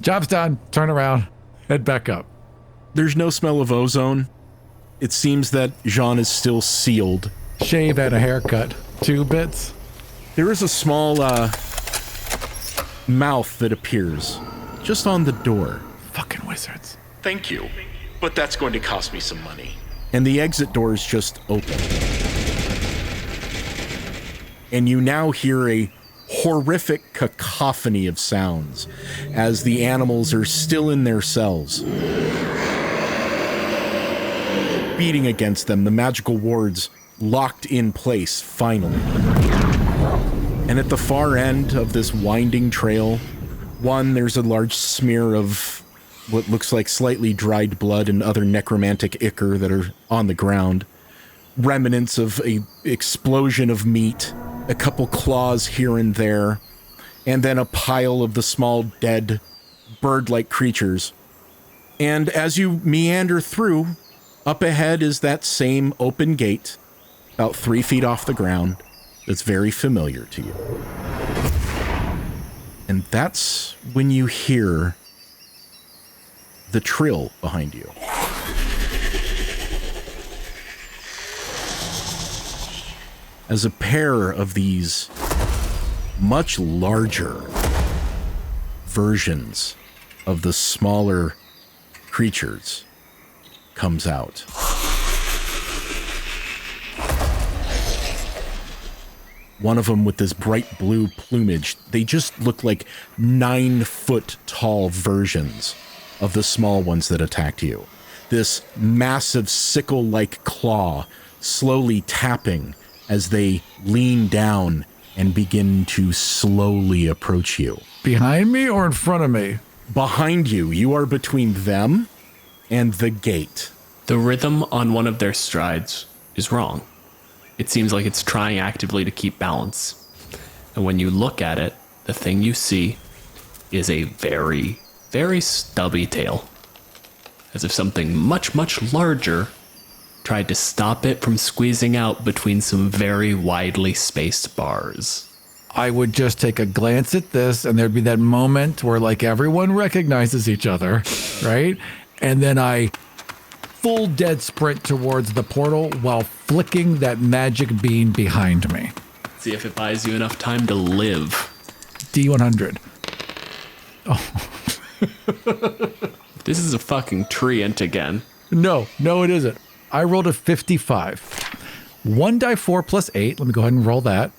Job's done. Turn around, head back up. There's no smell of ozone. It seems that Jean is still sealed. Shave and a haircut. 2 bits. There is a small mouth that appears just on the door. Fucking wizards. Thank you, but that's going to cost me some money. And the exit doors just open. And you now hear a horrific cacophony of sounds as the animals are still in their cells. Beating against them, the magical wards locked in place finally. And at the far end of this winding trail, there's a large smear of what looks like slightly dried blood and other necromantic ichor that are on the ground. Remnants of an explosion of meat, a couple claws here and there, and then a pile of the small dead bird-like creatures. And as you meander through, up ahead is that same open gate, about 3 feet off the ground, that's very familiar to you. And that's when you hear the trill behind you. As a pair of these much larger versions of the smaller creatures comes out. One of them with this bright blue plumage, they just look like 9-foot tall versions of the small ones that attacked you. This massive sickle-like claw slowly tapping as they lean down and begin to slowly approach you. Behind me or in front of me? Behind you. You are between them and the gate. The rhythm on one of their strides is wrong. It seems like it's trying actively to keep balance. And when you look at it, the thing you see is a very, very stubby tail. As if something much, much larger tried to stop it from squeezing out between some very widely spaced bars. I would just take a glance at this, and there'd be that moment where, like, everyone recognizes each other, right? And then I full dead sprint towards the portal while flicking that magic bean behind me. See if it buys you enough time to live. D100. This is a fucking treant again. No, it isn't. I rolled a 55. 1 die 4 plus 8. Let me go ahead and roll that.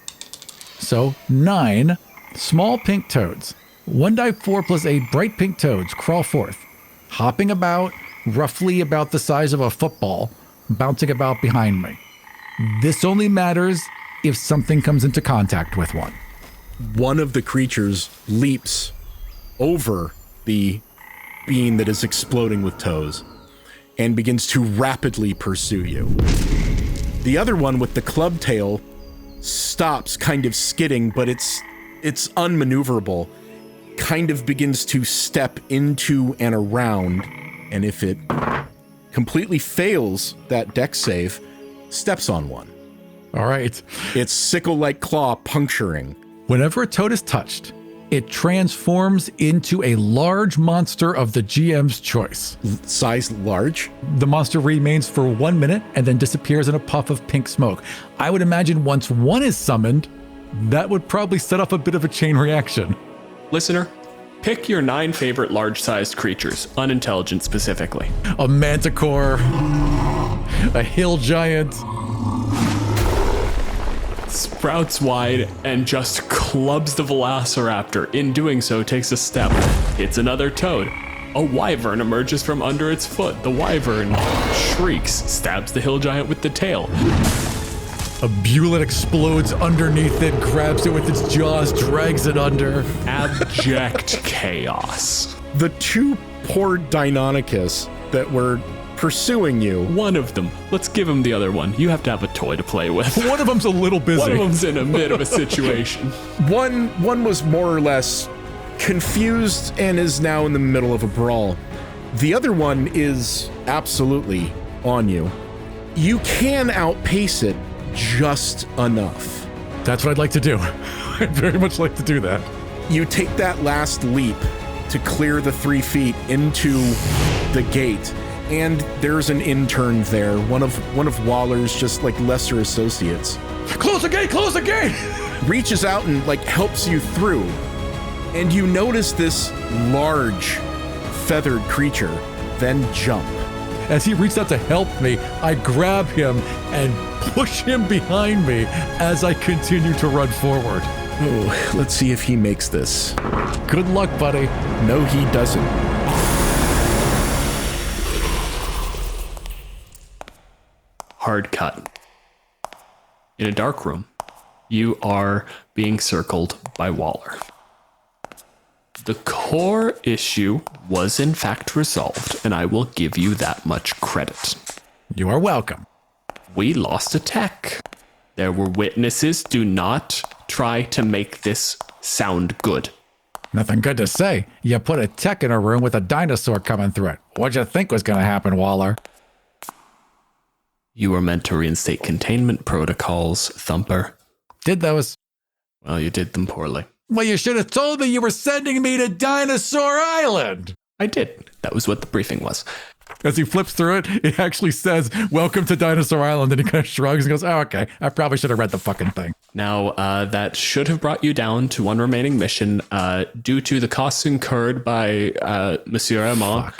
So 9 small pink toads. 1 die 4 plus 8 bright pink toads crawl forth, hopping about, roughly about the size of a football, bouncing about behind me. This only matters if something comes into contact with one. One of the creatures leaps over the bean that is exploding with toes and begins to rapidly pursue you. The other one with the club tail stops, kind of skidding, but it's unmaneuverable, kind of begins to step into and around, and if it completely fails that dex save, steps on one. All right. Its sickle-like claw puncturing. Whenever a toad is touched, it transforms into a large monster of the GM's choice. Size large. The monster remains for 1 minute and then disappears in a puff of pink smoke. I would imagine once one is summoned, that would probably set off a bit of a chain reaction. Listener, pick your 9 favorite large-sized creatures, unintelligent specifically. A manticore, a hill giant. Sprouts wide and just clubs the velociraptor. In doing so, takes a step, hits another toad. A wyvern emerges from under its foot. The wyvern shrieks, stabs the hill giant with the tail. A bullet explodes underneath it, grabs it with its jaws, drags it under. Abject chaos. The 2 poor Deinonychus that were pursuing you. One of them. Let's give him the other one. You have to have a toy to play with. One of them's a little busy. One of them's in a bit of a situation. One was more or less confused and is now in the middle of a brawl. The other one is absolutely on you. You can outpace it just enough. That's what I'd like to do. I'd very much like to do that. You take that last leap to clear the 3 feet into the gate, and there's an intern there, one of Waller's just like lesser associates. Close the gate! Close the gate! Reaches out and like helps you through, and you notice this large feathered creature then jump. As he reached out to help me, I grab him and push him behind me as I continue to run forward. Oh, let's see if he makes this. Good luck, buddy. No, he doesn't. Hard cut. In a dark room, you are being circled by Waller. The core issue was in fact resolved, and I will give you that much credit. You are welcome. We lost a tech. There were witnesses. Do not try to make this sound good. Nothing good to say. You put a tech in a room with a dinosaur coming through it. What'd you think was going to happen, Waller? You were meant to reinstate containment protocols, Thumper. Did those? Well, you did them poorly. Well, you should have told me you were sending me to Dinosaur Island. I did. That was what the briefing was. As he flips through it, it actually says, "Welcome to Dinosaur Island." And he kind of shrugs and goes, "Oh, okay. I probably should have read the fucking thing." Now, that should have brought you down to one remaining mission. Due to the costs incurred by Monsieur Armand,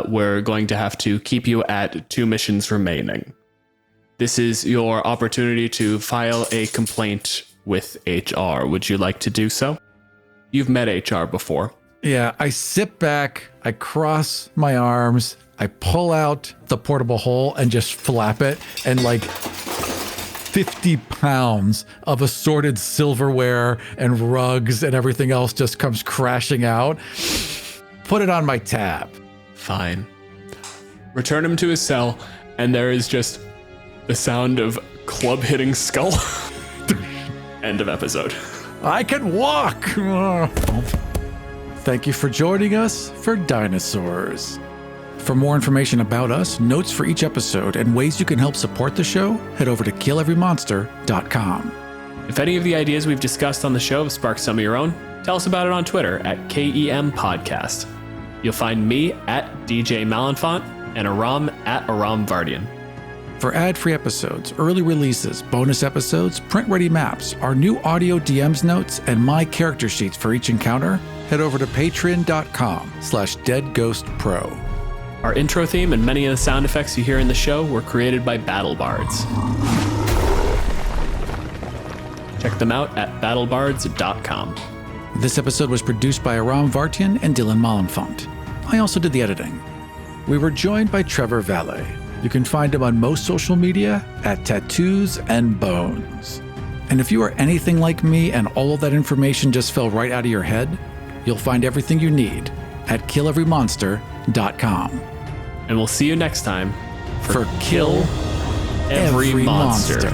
we're going to have to keep you at 2 missions remaining. This is your opportunity to file a complaint with HR. Would you like to do so? You've met HR before. Yeah, I sit back, I cross my arms, I pull out the portable hole and just flap it, and like 50 pounds of assorted silverware and rugs and everything else just comes crashing out. Put it on my tab. Fine. Return him to his cell, and there is just the sound of club hitting skull. End of episode. I can walk. Thank you for joining us for Dinosaurs. For more information about us, notes for each episode, and ways you can help support the show, head over to killeverymonster.com. If any of the ideas we've discussed on the show have sparked some of your own, tell us about it on Twitter at KEM Podcast. You'll find me at DJ Malenfant and Aram at Aram Vardian. For ad-free episodes, early releases, bonus episodes, print-ready maps, our new audio DMs notes, and my character sheets for each encounter, head over to patreon.com/deadghostpro. Our intro theme and many of the sound effects you hear in the show were created by Battle Bards. Check them out at battlebards.com. This episode was produced by Aram Vartian and Dylan Malenfant. I also did the editing. We were joined by Trevor Valle. You can find him on most social media at Tattoos and Bones. And if you are anything like me and all of that information just fell right out of your head, you'll find everything you need at killeverymonster.com. And we'll see you next time for Kill Every Monster.